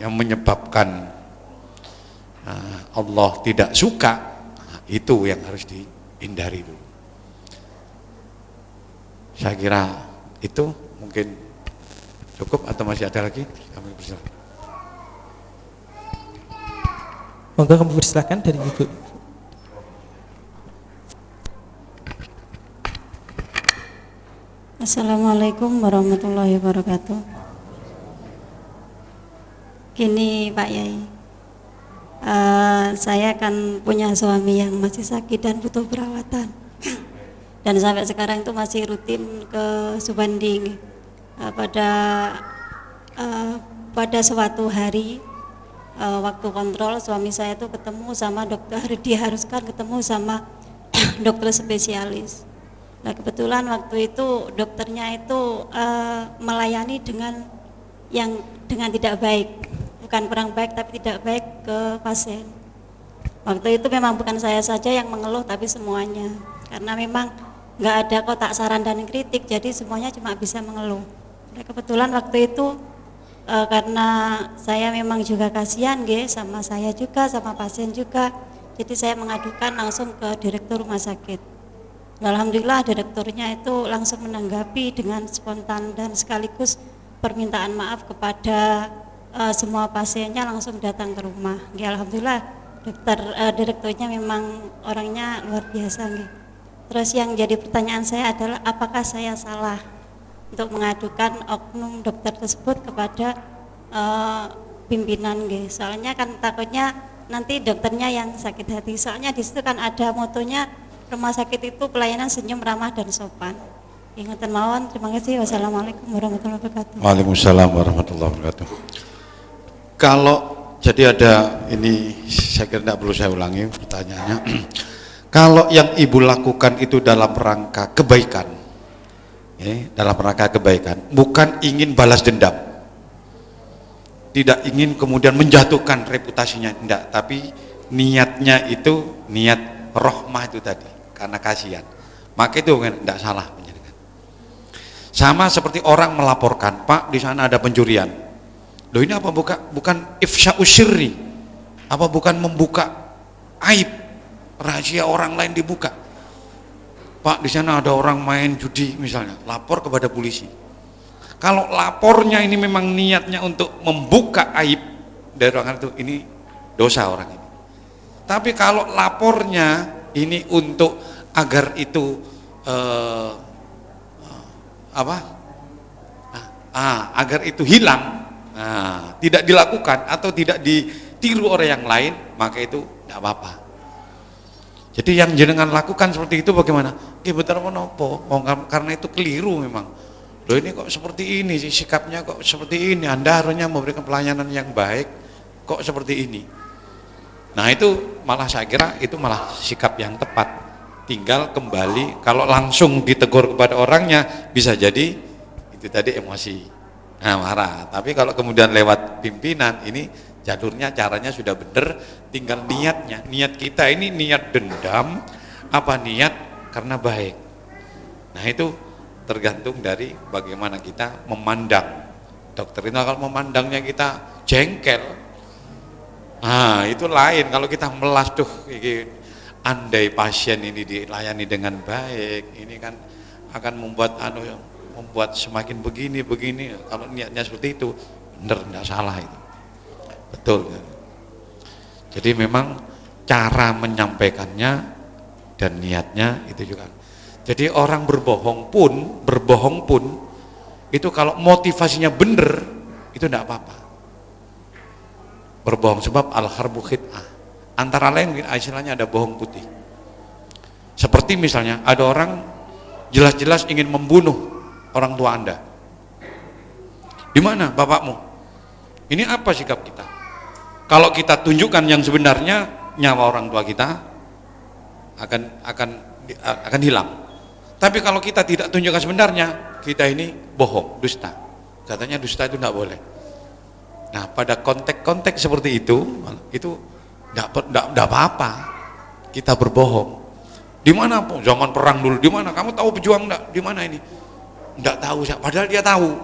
yang menyebabkan Allah tidak suka, itu yang harus dihindari dulu. Saya kira itu mungkin cukup atau masih ada lagi? Kami persilakan. Monggo kami persilakan dari Ibu. Assalamualaikum warahmatullahi wabarakatuh. Gini Pak Yai, saya kan punya suami yang masih sakit dan butuh perawatan. Dan sampai sekarang itu masih rutin ke Subanding. Pada suatu hari waktu kontrol, suami saya itu ketemu sama dokter, diharuskan ketemu sama dokter spesialis. Nah kebetulan waktu itu dokternya itu melayani dengan tidak baik, bukan kurang baik tapi tidak baik ke pasien. Waktu itu memang bukan saya saja yang mengeluh tapi semuanya, karena memang nggak ada kotak saran dan kritik, jadi semuanya cuma bisa mengeluh. Nah, kebetulan waktu itu karena saya memang juga kasihan sama saya juga, sama pasien juga, jadi saya mengadukan langsung ke direktur rumah sakit. Alhamdulillah direkturnya itu langsung menanggapi dengan spontan dan sekaligus permintaan maaf kepada semua pasiennya, langsung datang ke rumah. Alhamdulillah direkturnya memang orangnya luar biasa. Terus yang jadi pertanyaan saya adalah apakah saya salah untuk mengadukan oknum dokter tersebut kepada pimpinan soalnya kan takutnya nanti dokternya yang sakit hati, soalnya di situ kan ada motonya rumah sakit itu pelayanan senyum, ramah dan sopan. Ingatan mawon, terima kasih. Wassalamualaikum warahmatullahi wabarakatuh. Waalaikumsalam warahmatullahi wabarakatuh. Kalau jadi ada ini, saya kira tidak perlu saya ulangi pertanyaannya. Kalau yang ibu lakukan itu dalam rangka kebaikan, dalam rangka kebaikan, bukan ingin balas dendam, tidak ingin kemudian menjatuhkan reputasinya, tidak, tapi niatnya itu niat rahmah itu tadi, karena kasihan, maka itu tidak salah. Sama seperti orang melaporkan, Pak di sana ada pencurian, loh ini apa bukan ifsya'us syirri, apa bukan membuka aib, rahasia orang lain dibuka. Pak di sana ada orang main judi misalnya, lapor kepada polisi. Kalau lapornya ini memang niatnya untuk membuka aib dari ruangan itu, ini dosa orang ini. Tapi kalau lapornya ini untuk agar itu agar itu hilang, tidak dilakukan atau tidak ditiru oleh yang lain, maka itu tidak apa-apa. Jadi yang jenengan lakukan seperti itu bagaimana? Oke, betul menopo, karena itu keliru memang. Loh, ini kok seperti ini sih sikapnya, kok seperti ini, Anda harusnya memberikan pelayanan yang baik, kok seperti ini. Nah itu malah saya kira itu malah sikap yang tepat. Tinggal kembali, kalau langsung ditegur kepada orangnya bisa jadi itu tadi emosi, marah. Tapi kalau kemudian lewat pimpinan, ini jalurnya, caranya sudah benar, tinggal niatnya. Niat kita ini niat dendam apa niat karena baik. Nah itu tergantung dari bagaimana kita memandang. Dokter itu kalau memandangnya kita jengkel, itu lain. Kalau kita melas, andai pasien ini dilayani dengan baik, ini kan akan membuat semakin begini. Kalau niatnya seperti itu, benar, tidak salah itu, betul. Jadi memang cara menyampaikannya dan niatnya itu juga. Jadi orang berbohong pun itu kalau motivasinya benar itu tidak apa-apa. Berbohong sebab al-harbu khid'ah. Antara lain istilahnya ada bohong putih. Seperti misalnya ada orang jelas-jelas ingin membunuh orang tua Anda. Di mana bapakmu? Ini apa sikap kita? Kalau kita tunjukkan yang sebenarnya, nyawa orang tua kita akan hilang. Tapi kalau kita tidak tunjukkan sebenarnya, kita ini bohong, dusta. Katanya dusta itu tidak boleh. Nah, pada konteks-konteks seperti itu tidak apa-apa. Kita berbohong. Di mana zaman perang dulu? Di mana? Kamu tahu pejuang enggak? Di mana ini? Tidak tahu. Padahal dia tahu.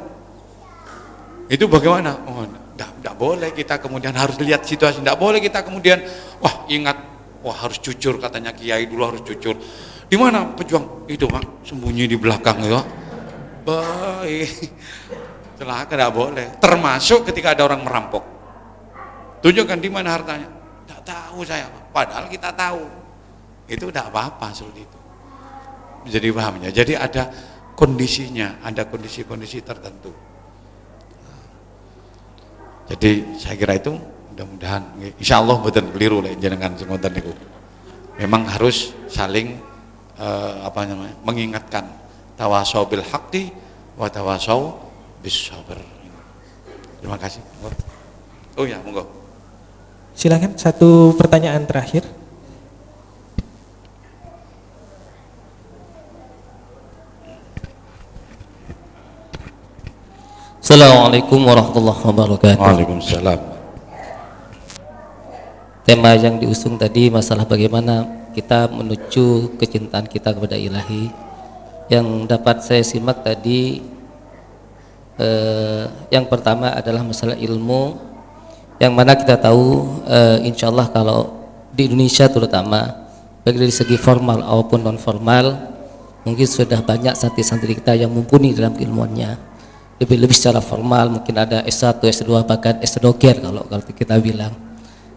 Itu bagaimana? Tidak boleh kita kemudian harus lihat situasi. Tidak boleh kita kemudian harus jujur, katanya kiai dulu harus jujur. Di mana pejuang? Itu Pak, sembunyi di belakang ya. Baik. Celaka, tidak boleh. Termasuk ketika ada orang merampok. Tunjukkan di mana hartanya. Tidak tahu saya, padahal kita tahu. Itu tidak apa-apa seperti itu. Jadi pahamnya. Jadi ada kondisinya, ada kondisi-kondisi tertentu. Jadi saya kira itu mudah-mudahan insyaallah mboten keliru lek jenengan sing wonten niku. Memang harus saling mengingatkan, tawasau bil haqqi wa tawasau bis sabr. Terima kasih. Oh ya, monggo. Silakan satu pertanyaan terakhir. Assalamualaikum warahmatullahi wabarakatuh. Waalaikumsalam. Tema yang diusung tadi masalah bagaimana kita menuju kecintaan kita kepada ilahi. Yang dapat saya simak tadi yang pertama adalah masalah ilmu, yang mana kita tahu insya Allah kalau di Indonesia terutama baik dari segi formal maupun non formal mungkin sudah banyak santri-santri kita yang mumpuni dalam keilmuannya. Lebih-lebih secara formal mungkin ada S1, S2 bahkan S2 kalau kita bilang.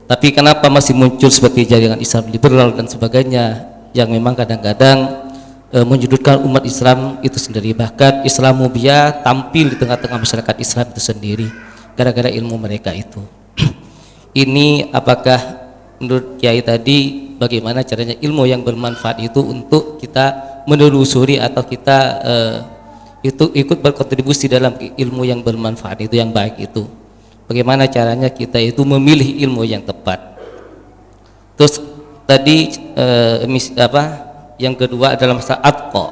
Tapi kenapa masih muncul seperti jaringan Islam liberal dan sebagainya yang memang kadang-kadang menyudutkan umat Islam itu sendiri, bahkan Islamobia tampil di tengah-tengah masyarakat Islam itu sendiri gara-gara ilmu mereka itu. Ini apakah menurut Kiai tadi bagaimana caranya ilmu yang bermanfaat itu untuk kita menelusuri atau kita itu ikut berkontribusi dalam ilmu yang bermanfaat itu, yang baik itu? Bagaimana caranya kita itu memilih ilmu yang tepat? Terus tadi yang kedua adalah masalah atqa,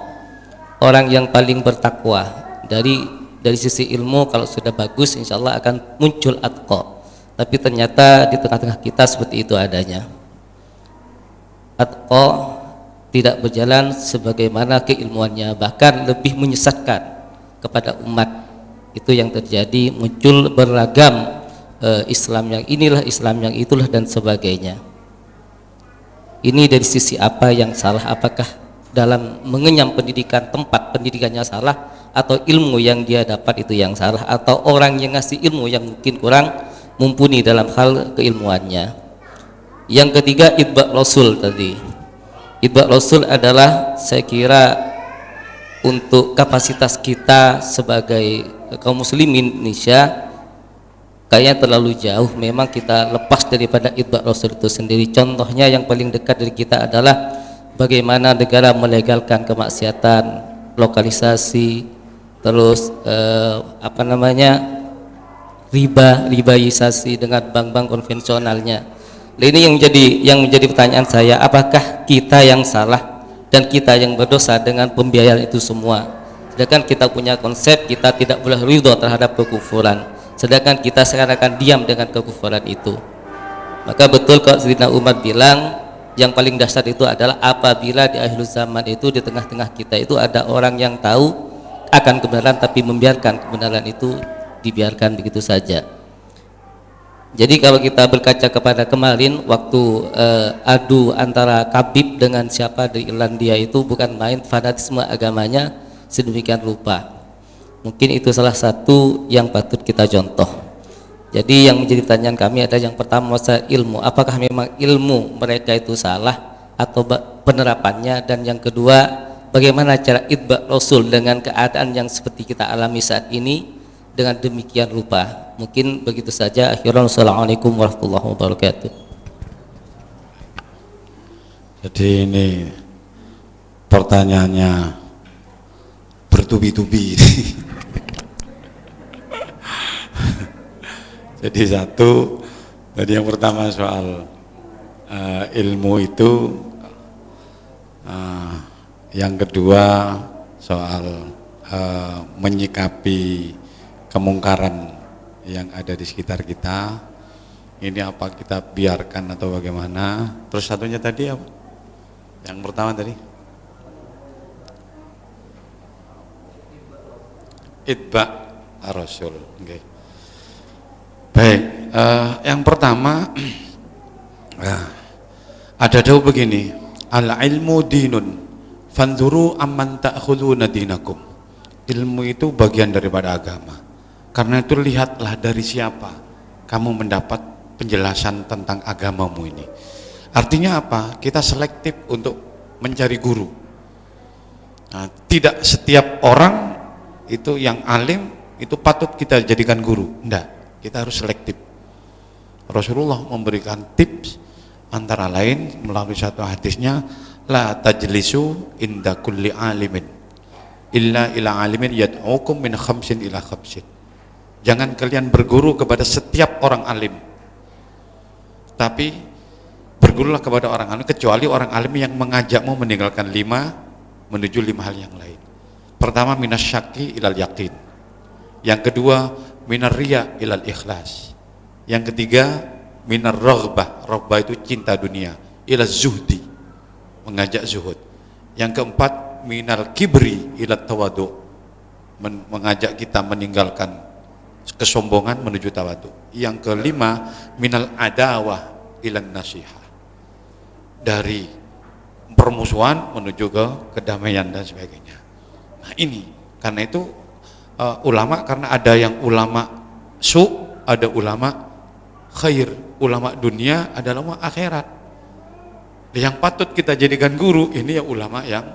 orang yang paling bertakwa. Dari sisi ilmu kalau sudah bagus insya Allah akan muncul atqa, tapi ternyata di tengah-tengah kita seperti itu adanya. Atqa tidak berjalan sebagaimana keilmuannya, bahkan lebih menyesatkan kepada umat. Itu yang terjadi, muncul beragam Islam yang inilah, Islam yang itulah dan sebagainya. Ini dari sisi apa yang salah? Apakah dalam mengenyam pendidikan, tempat pendidikannya salah, atau ilmu yang dia dapat itu yang salah, atau orang yang ngasih ilmu yang mungkin kurang mumpuni dalam hal keilmuannya. Yang ketiga itba' rasul tadi. Itba' rasul adalah saya kira untuk kapasitas kita sebagai kaum muslimin Indonesia kayaknya terlalu jauh, memang kita lepas daripada itba' rasul itu sendiri. Contohnya yang paling dekat dari kita adalah bagaimana negara melegalkan kemaksiatan, lokalisasi, terus ribaisasi dengan bank-bank konvensionalnya. Ini yang menjadi pertanyaan saya, apakah kita yang salah dan kita yang berdosa dengan pembiayaan itu semua? Sedangkan kita punya konsep kita tidak boleh ridho terhadap kekufuran, sedangkan kita sekarang akan diam dengan kekufuran itu. Maka betul kalau Sayyidina Umar bilang yang paling dasar itu adalah apabila di akhir zaman itu di tengah-tengah kita itu ada orang yang tahu akan kebenaran tapi membiarkan kebenaran itu dibiarkan begitu saja. Jadi kalau kita berkaca kepada kemarin waktu adu antara Khabib dengan siapa dari Irlandia itu bukan main, fanatisme agamanya sedemikian rupa. Mungkin itu salah satu yang patut kita contoh. Jadi yang menjadi pertanyaan kami adalah yang pertama masalah ilmu, apakah memang ilmu mereka itu salah atau penerapannya, dan yang kedua bagaimana cara itba' rasul dengan keadaan yang seperti kita alami saat ini dengan demikian rupa. Mungkin begitu saja. Akhirnya assalamualaikum warahmatullahi wabarakatuh. Jadi ini pertanyaannya bertubi-tubi. Jadi satu, tadi yang pertama soal ilmu itu, yang kedua soal menyikapi kemungkaran yang ada di sekitar kita, ini apa kita biarkan atau bagaimana. Terus satunya tadi apa? Yang pertama tadi itba' ar-rasul. Okay. Baik, yang pertama ada dawuh begini, al-ilmu dinun fanzuru amman ta'khuduna dinakum. Ilmu itu bagian daripada agama. Karena itu lihatlah dari siapa kamu mendapat penjelasan tentang agamamu ini. Artinya apa? Kita selektif untuk mencari guru. Nah, tidak setiap orang itu yang alim itu patut kita jadikan guru. Enggak. Kita harus selektif. Rasulullah memberikan tips antara lain melalui satu hadisnya, la tajlisu inda kulli alimin illa ila alimin yad'ukum min khamsin ila khamsin. Jangan kalian berguru kepada setiap orang alim, tapi bergurulah kepada orang alim kecuali orang alim yang mengajakmu meninggalkan 5 menuju 5 hal yang lain. Pertama, minasyaki ilal yakin. Yang kedua, minar riya ilal ikhlas. Yang ketiga, minar raghbah. Raghbah itu cinta dunia. Ilal zuhdi, mengajak zuhud. Yang keempat, minal kibri ilal tawadu, mengajak kita meninggalkan kesombongan menuju tawadu. Yang kelima, minal adawah ilan nasihah, dari permusuhan menuju ke kedamaian dan sebagainya. Nah ini, karena itu ulama, karena ada yang ulama ada ulama khair, ulama dunia, ada ulama akhirat. Yang patut kita jadikan guru ini ya ulama yang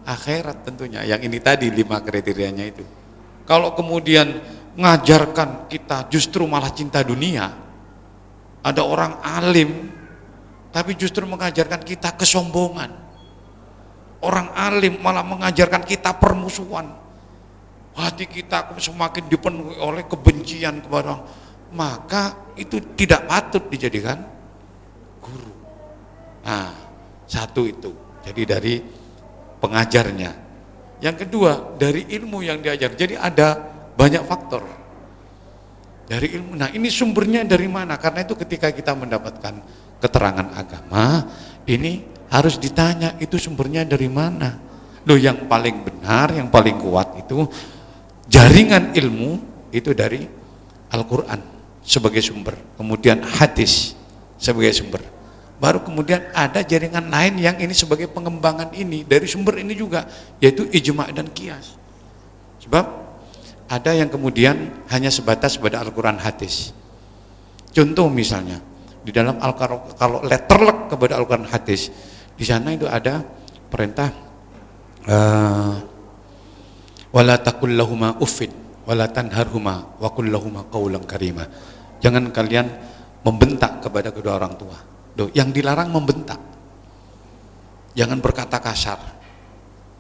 akhirat tentunya. Yang ini tadi 5 kriterianya itu. Kalau kemudian ngajarkan kita justru malah cinta dunia, ada orang alim tapi justru mengajarkan kita kesombongan, orang alim malah mengajarkan kita permusuhan, hati kita semakin dipenuhi oleh kebencian kepada orang, maka itu tidak patut dijadikan guru. Nah, satu itu jadi dari pengajarnya. Yang kedua, dari ilmu yang diajar. Jadi ada banyak faktor dari ilmu. Nah, ini sumbernya dari mana? Karena itu ketika kita mendapatkan keterangan agama, ini harus ditanya itu sumbernya dari mana. Loh, yang paling benar, yang paling kuat itu jaringan ilmu itu dari Al-Quran sebagai sumber, kemudian hadis sebagai sumber, baru kemudian ada jaringan lain yang ini sebagai pengembangan ini dari sumber ini juga, yaitu ijma' dan qiyas. Sebab ada yang kemudian hanya sebatas pada Al-Quran hadis. Contoh misalnya di dalam kalau letterlek kepada Al-Quran hadis, di sana itu ada perintah wala taqul lahuma uffin wala tanharhuma wa qul lahuma qaulan karima. Jangan kalian membentak kepada kedua orang tua. Yang dilarang membentak. Jangan berkata kasar.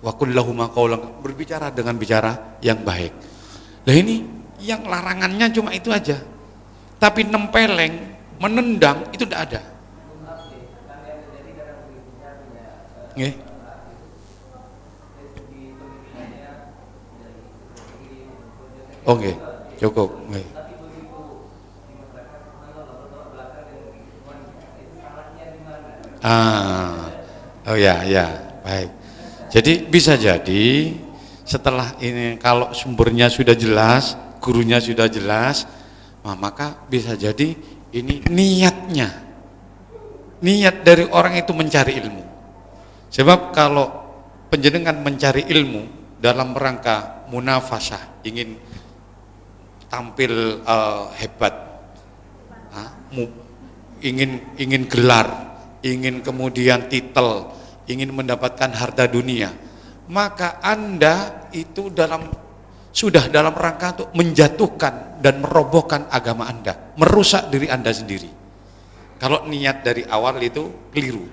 Wa qul lahuma qaulan, berbicara dengan bicara yang baik. Lah ini yang larangannya cuma itu aja. Tapi nempeleng, menendang itu tidak ada. Nggih. Oke, cukup. Nggih. Oh ya, baik. Jadi bisa jadi setelah ini kalau sumbernya sudah jelas, gurunya sudah jelas, maka bisa jadi ini niatnya, niat dari orang itu mencari ilmu. Sebab kalau panjenengan mencari ilmu dalam rangka munafasah, ingin tampil hebat, ingin gelar, ingin kemudian titel, ingin mendapatkan harta dunia, maka Anda itu sudah dalam rangka untuk menjatuhkan dan merobohkan agama Anda, merusak diri Anda sendiri. Kalau niat dari awal itu keliru.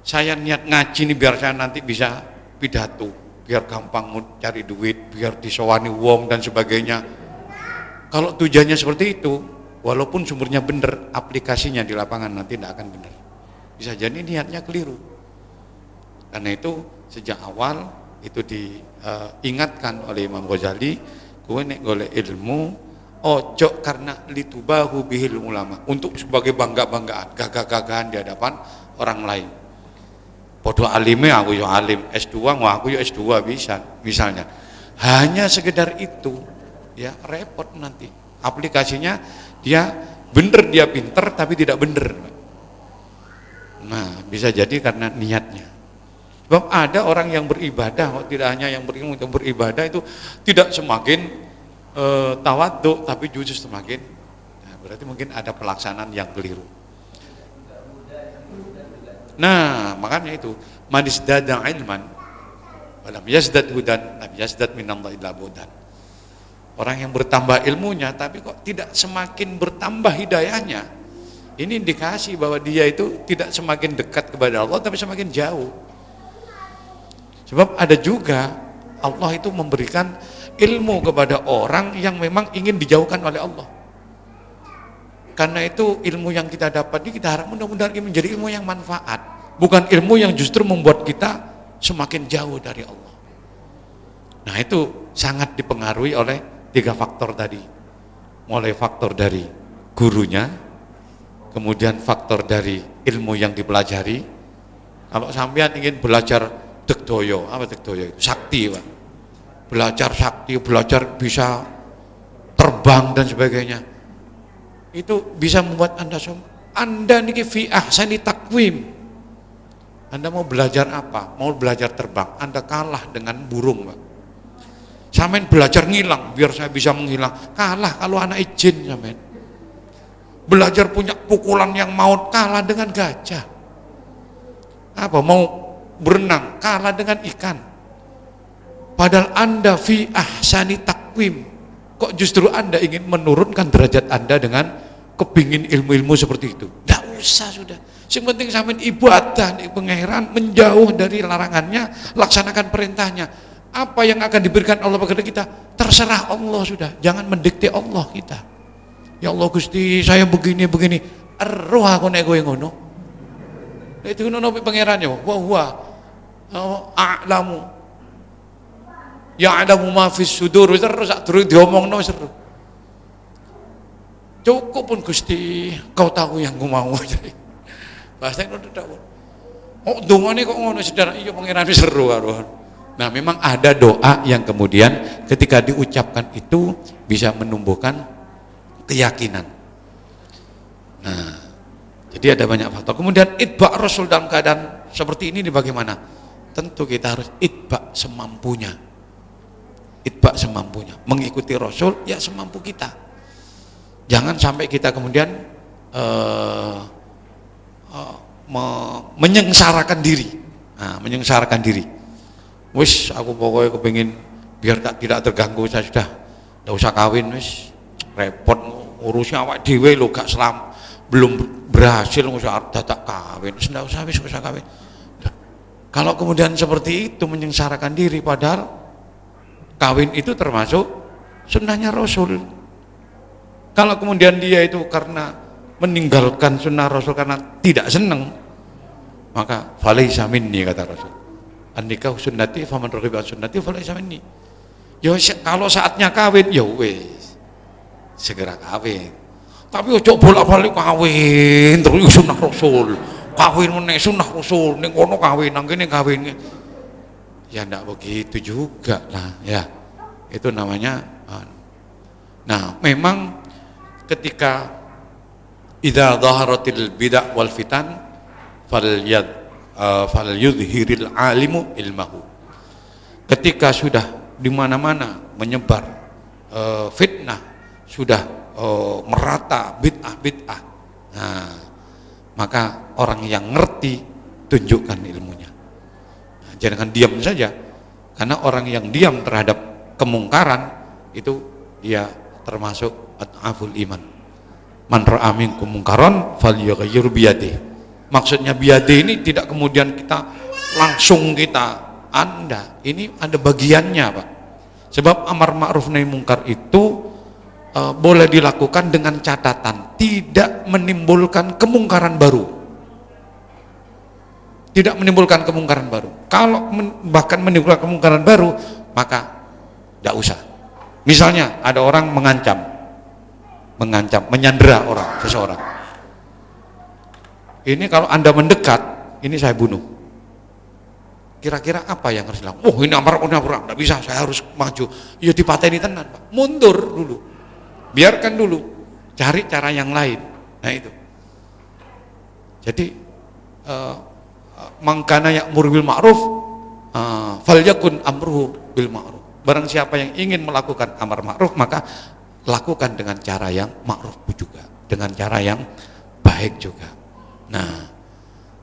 Saya niat ngaji nih biar saya nanti bisa pidato, biar gampang cari duit, biar disowani wong dan sebagainya. Kalau tujuannya seperti itu, walaupun sumbernya benar, aplikasinya di lapangan nanti tidak akan benar. Bisa jadi niatnya keliru. Karena itu sejak awal itu diingatkan oleh Imam Ghazali, kowe nek golek ilmu ojo karena litubahu bihil ulama, untuk sebagai bangga-banggaan, gagah-gagahan di hadapan orang lain. Podo alime aku yo alim, S2 aku yo S2 bisa misalnya. Hanya sekedar itu ya repot nanti. Aplikasinya dia bener, dia pinter tapi tidak bener. Nah, bisa jadi karena niatnya. Sebab ada orang yang beribadah, tidak hanya yang berilmu, yang beribadah itu tidak semakin tawadhu, tapi justru semakin, nah, berarti mungkin ada pelaksanaan yang keliru. Nah, makanya itu manis dadang ilman, walam yazdad hudan, lam yazdad minallahi illa budan. Orang yang bertambah ilmunya, tapi kok tidak semakin bertambah hidayahnya, ini indikasi bahwa dia itu tidak semakin dekat kepada Allah, tapi semakin jauh. Sebab ada juga Allah itu memberikan ilmu kepada orang yang memang ingin dijauhkan oleh Allah. Karena itu ilmu yang kita dapat ini kita harap mudah-mudahan ini menjadi ilmu yang manfaat, bukan ilmu yang justru membuat kita semakin jauh dari Allah. Nah itu sangat dipengaruhi oleh 3 faktor tadi. Mulai faktor dari gurunya, kemudian faktor dari ilmu yang dipelajari. Kalau sampean ingin belajar Dekdoyo, apa Dekdoyo itu? Sakti, Pak. Belajar sakti, belajar bisa terbang dan sebagainya. Itu bisa membuat Anda niki fi ahsani takwim. Anda mau belajar apa? Mau belajar terbang, Anda kalah dengan burung, Pak. Sampean belajar ngilang, biar saya bisa menghilang, kalah kalau anak jin sampean. Belajar punya pukulan yang maut, kalah dengan gajah. Apa mau berenang, kalah dengan ikan. Padahal Anda fi ahsani takwim. Kok justru Anda ingin menurunkan derajat Anda dengan kepingin ilmu-ilmu seperti itu? Tidak usah sudah. Yang penting sampai ibadah di pangeran, menjauh dari larangannya, laksanakan perintahnya. Apa yang akan diberikan Allah kepada kita, terserah Allah sudah. Jangan mendikte Allah kita. Ya Allah Gusti, saya begini. Eroh aku nek kowe ngono. Itu ngono pangerannya. Wah. A'lamu ya'lamu ma fis sudur, terus sak durung diomongno seru. Cukup pun Gusti, kau tahu yang ku mau. Bahasa ngono tok. Oh, dongane kok ngono saudara, iya pangeran seru karo. Nah, memang ada doa yang kemudian ketika diucapkan itu bisa menumbuhkan keyakinan. Nah, jadi ada banyak faktor. Kemudian itba Rasul dalam keadaan seperti ini bagaimana? Tentu kita harus itba semampunya. Itba semampunya. Mengikuti Rasul ya semampu kita. Jangan sampai kita kemudian menyengsarakan diri. Nah, menyengsarakan diri. Wis aku pokoknya kepingin biar tidak terganggu, saya sudah tidak usah kawin, wis repot urusnya awak dhewe lho, gak belum berhasil usah dadak kawin, wis tidak usah kawin. Kalau kemudian seperti itu menyengsarakan diri, padahal kawin itu termasuk sunnahnya Rasul. Kalau kemudian dia itu karena meninggalkan sunnah Rasul karena tidak senang, maka falaisa minni, kata Rasul. An-nikah sunnati faman raghiba an sunnati falaisa minni. Ya kalau saatnya kawin ya wis segera kawin. Tapi ojo bolak-balik kawin terus sunnah Rasul. Kawin meneh sunnah Rasul, ning kono kawin, nang kene kawin. Ya ndak begitu juga lah ya. Itu namanya nah, memang ketika idza dhaharatil bid'ah wal fitan falyudhhiril alimu ilmahu. Ketika sudah di mana-mana menyebar fitnah, sudah merata bid'ah. Nah, maka orang yang ngerti tunjukkan ilmunya. Nah, jangan diam saja, karena orang yang diam terhadap kemungkaran itu dia termasuk ad'aful iman. Man ra'a minkum mungkaran falyughayyir biyadihi. Maksudnya biyadihi ini tidak kemudian kita langsung ini ada bagiannya, Pak. Sebab amar ma'ruf nahi mungkar itu boleh dilakukan dengan catatan tidak menimbulkan kemungkaran baru. Tidak menimbulkan kemungkaran baru. Kalau bahkan menimbulkan kemungkaran baru, maka tidak usah. Misalnya ada orang mengancam, menyandera seseorang. Ini kalau Anda mendekat, ini saya bunuh. Kira-kira apa yang harus dilakukan? Oh, ini amar tidak bisa, saya harus maju. Ya dipateni tenan, Pak. Mundur dulu. Biarkan dulu, cari cara yang lain. Nah itu. Jadi mangkana ya'mur bil ma'ruf falyakun amruhu bil ma'ruf. Barang siapa yang ingin melakukan amar ma'ruf, maka lakukan dengan cara yang ma'ruf juga, dengan cara yang baik juga. Nah,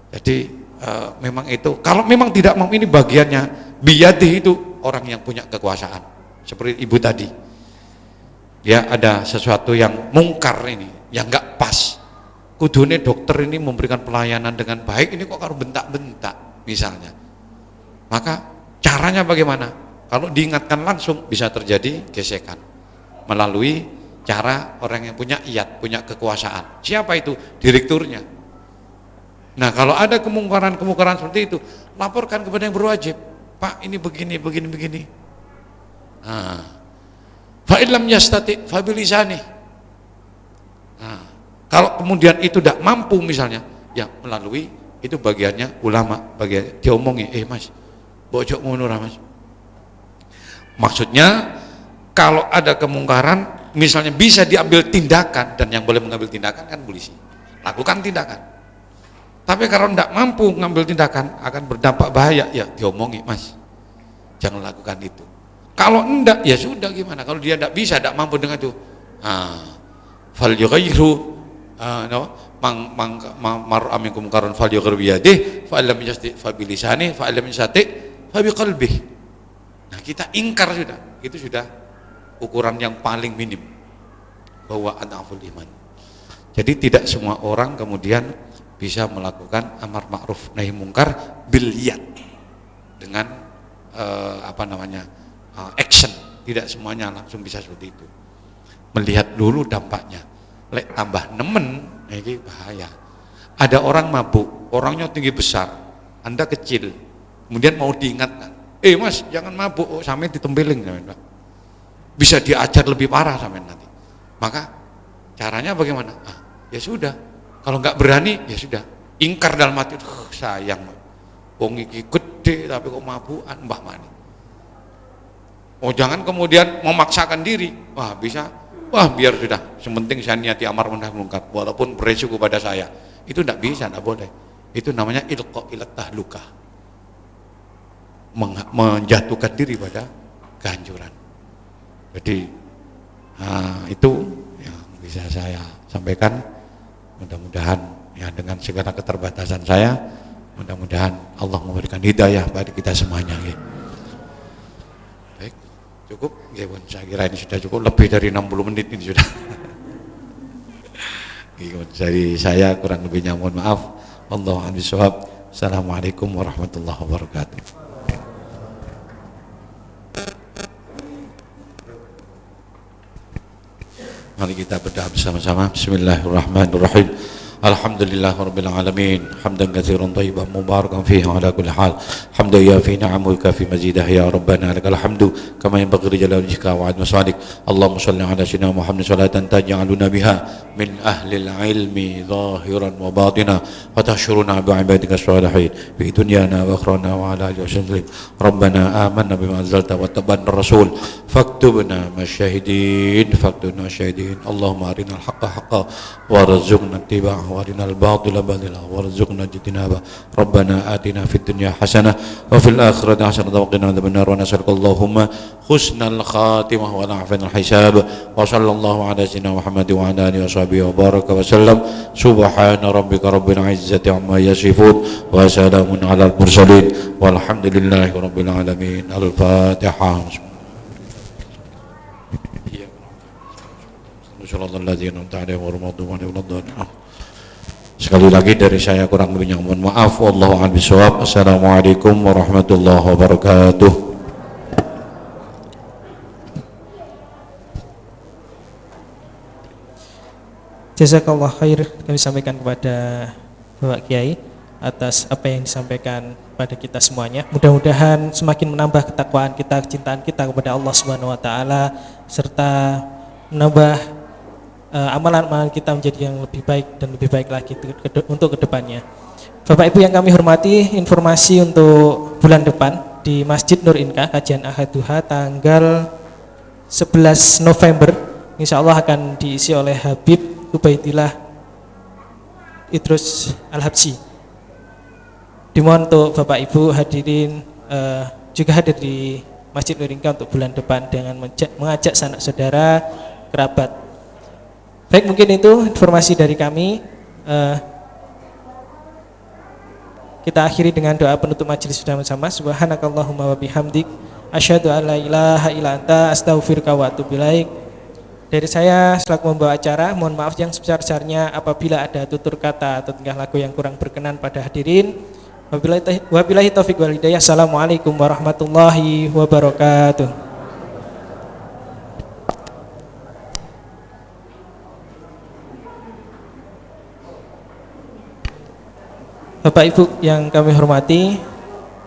jadi memang itu, kalau memang tidak mau, ini bagiannya biyadih, itu orang yang punya kekuasaan. Seperti ibu tadi, dia ada sesuatu yang mungkar ini, yang enggak pas. Kudune dokter ini memberikan pelayanan dengan baik, ini kok harus bentak-bentak misalnya. Maka caranya bagaimana? Kalau diingatkan langsung bisa terjadi gesekan melalui cara orang yang punya iyat, punya kekuasaan. Siapa itu? Direkturnya. Nah, kalau ada kemungkaran seperti itu, laporkan kepada yang berwajib. Pak, ini begini. Nah, fa illam yastati fa bilisani. Nah, kalau kemudian itu tidak mampu misalnya, ya melalui itu bagiannya ulama, bagian diomongi, Mas, bojok ngono ra Mas. Maksudnya kalau ada kemungkaran misalnya bisa diambil tindakan, dan yang boleh mengambil tindakan kan polisi. Lakukan tindakan. Tapi kalau tidak mampu mengambil tindakan akan berdampak bahaya, ya diomongi, Mas, jangan lakukan itu. Kalau enggak, ya sudah, gimana? Kalau dia tidak bisa, tidak mampu dengan itu, fal yughayyiru mar aminkum karon fal yughayyiru biyadihi fa illam yastati fa bilisani fa illam yastati fa biqalbihi. Nah, kita ingkar sudah. Itu sudah ukuran yang paling minim bahwa ad'aful iman. Jadi tidak semua orang kemudian bisa melakukan amar ma'ruf nahi mungkar bil yad, dengan action. Tidak semuanya langsung bisa seperti itu. Melihat dulu dampaknya. Lek tambah nemen, ini bahaya. Ada orang mabuk, orangnya tinggi besar, Anda kecil, kemudian mau diingatkan, Mas, jangan mabuk, sampai ditempeling, bisa diajar lebih parah sampai nanti. Maka caranya bagaimana? Ya sudah, kalau nggak berani, ya sudah, ingkar dalam hati, sayang, wong iki gede tapi kok mabukan, mbah mani. Oh, jangan kemudian memaksakan diri, bisa, biar sudah, sementing saya niati amar nahi mungkar, walaupun beresiko pada saya, itu tidak bisa, tidak boleh. Itu namanya ilqa ila tahlukah, menjatuhkan diri pada kehancuran. Jadi itu yang bisa saya sampaikan. Mudah-mudahan ya dengan segala keterbatasan saya, mudah-mudahan Allah memberikan hidayah bagi kita semuanya. Ya. Baik, cukup. Ya, saya kira ini sudah cukup, lebih dari 60 menit ini sudah. Dari saya kurang lebihnya mohon maaf. Wallahu a'lam bishawab. Assalamualaikum warahmatullahi wabarakatuh. Mari kita berdoa bersama-sama. Bismillahirrahmanirrahim. Alhamdulillahirabbil alamin. Hamdan katsiran thayyiban mubarakan fihi ala kulli hal. Hamdan yafi ni'amuka fi mazidah ya rabbana lakal hamdu kama yanbaghi li jalali wajhika wa 'azimi sultanik. Allahumma shalli ala sayyidina Muhammad salatan taj'aluna biha min ahli al-ilmi zahiran wa batina wa tahsyuruna bi 'ibadika shalihin fi dunyana wa akhirana wa ala alihi wasallam. Rabbana amanna bima anzalta wa tabi'na ar-rasul faktubna masyahidin Allahumma arinal haqqa haqqan warzuqna ittiba'ahu wa arinal batila batila warzuqna ijtinabah. Rabbana atina fid dunya hasanah wa fil akhirati hasanah wa qina adzabannar wa nas'aluka Allahumma husnal khatimah wa na'fanal hisab wa sallallahu ala sayyidina Muhammad wa ala alihi washabihi wa baraka wa sallam. Subhana rabbika rabbil izzati amma yasifun wa salamun alal mursalin walhamdulillahi rabbil alamin. Al-Fatihah. Sekali lagi dari saya kurang lebihnya mohon maaf. Wallahu a'lam bishawab. Assalamualaikum warahmatullahi wabarakatuh. Jazakallah khair kami sampaikan kepada Bapak Kiai atas apa yang disampaikan pada kita semuanya. Mudah-mudahan semakin menambah ketakwaan kita, kecintaan kita kepada Allah Subhanahu wa taala serta menambah amalan-amalan kita menjadi yang lebih baik dan lebih baik lagi untuk kedepannya. Bapak Ibu yang kami hormati, informasi untuk bulan depan di Masjid Nur Inka kajian Ahad Duha tanggal 11 November insya Allah akan diisi oleh Habib Ubaidillah Idrus Al-Habsyi. Dimohon untuk Bapak Ibu hadirin juga hadir di Masjid Nur Inka untuk bulan depan dengan mengajak sanak saudara, kerabat. Baik, mungkin itu informasi dari kami. Kita akhiri dengan doa penutup majelis bersama-sama. Subhanakallahumma wa bihamdik asyhadu an la ilaha illa anta astaghfiruka wa atubu ilaik. Dari saya selaku membawa acara, mohon maaf yang sebesar-besarnya apabila ada tutur kata atau tingkah laku yang kurang berkenan pada hadirin. Wabillahi taufiq wal hidayah. Assalamualaikum warahmatullahi wabarakatuh. Bapak Ibu yang kami hormati,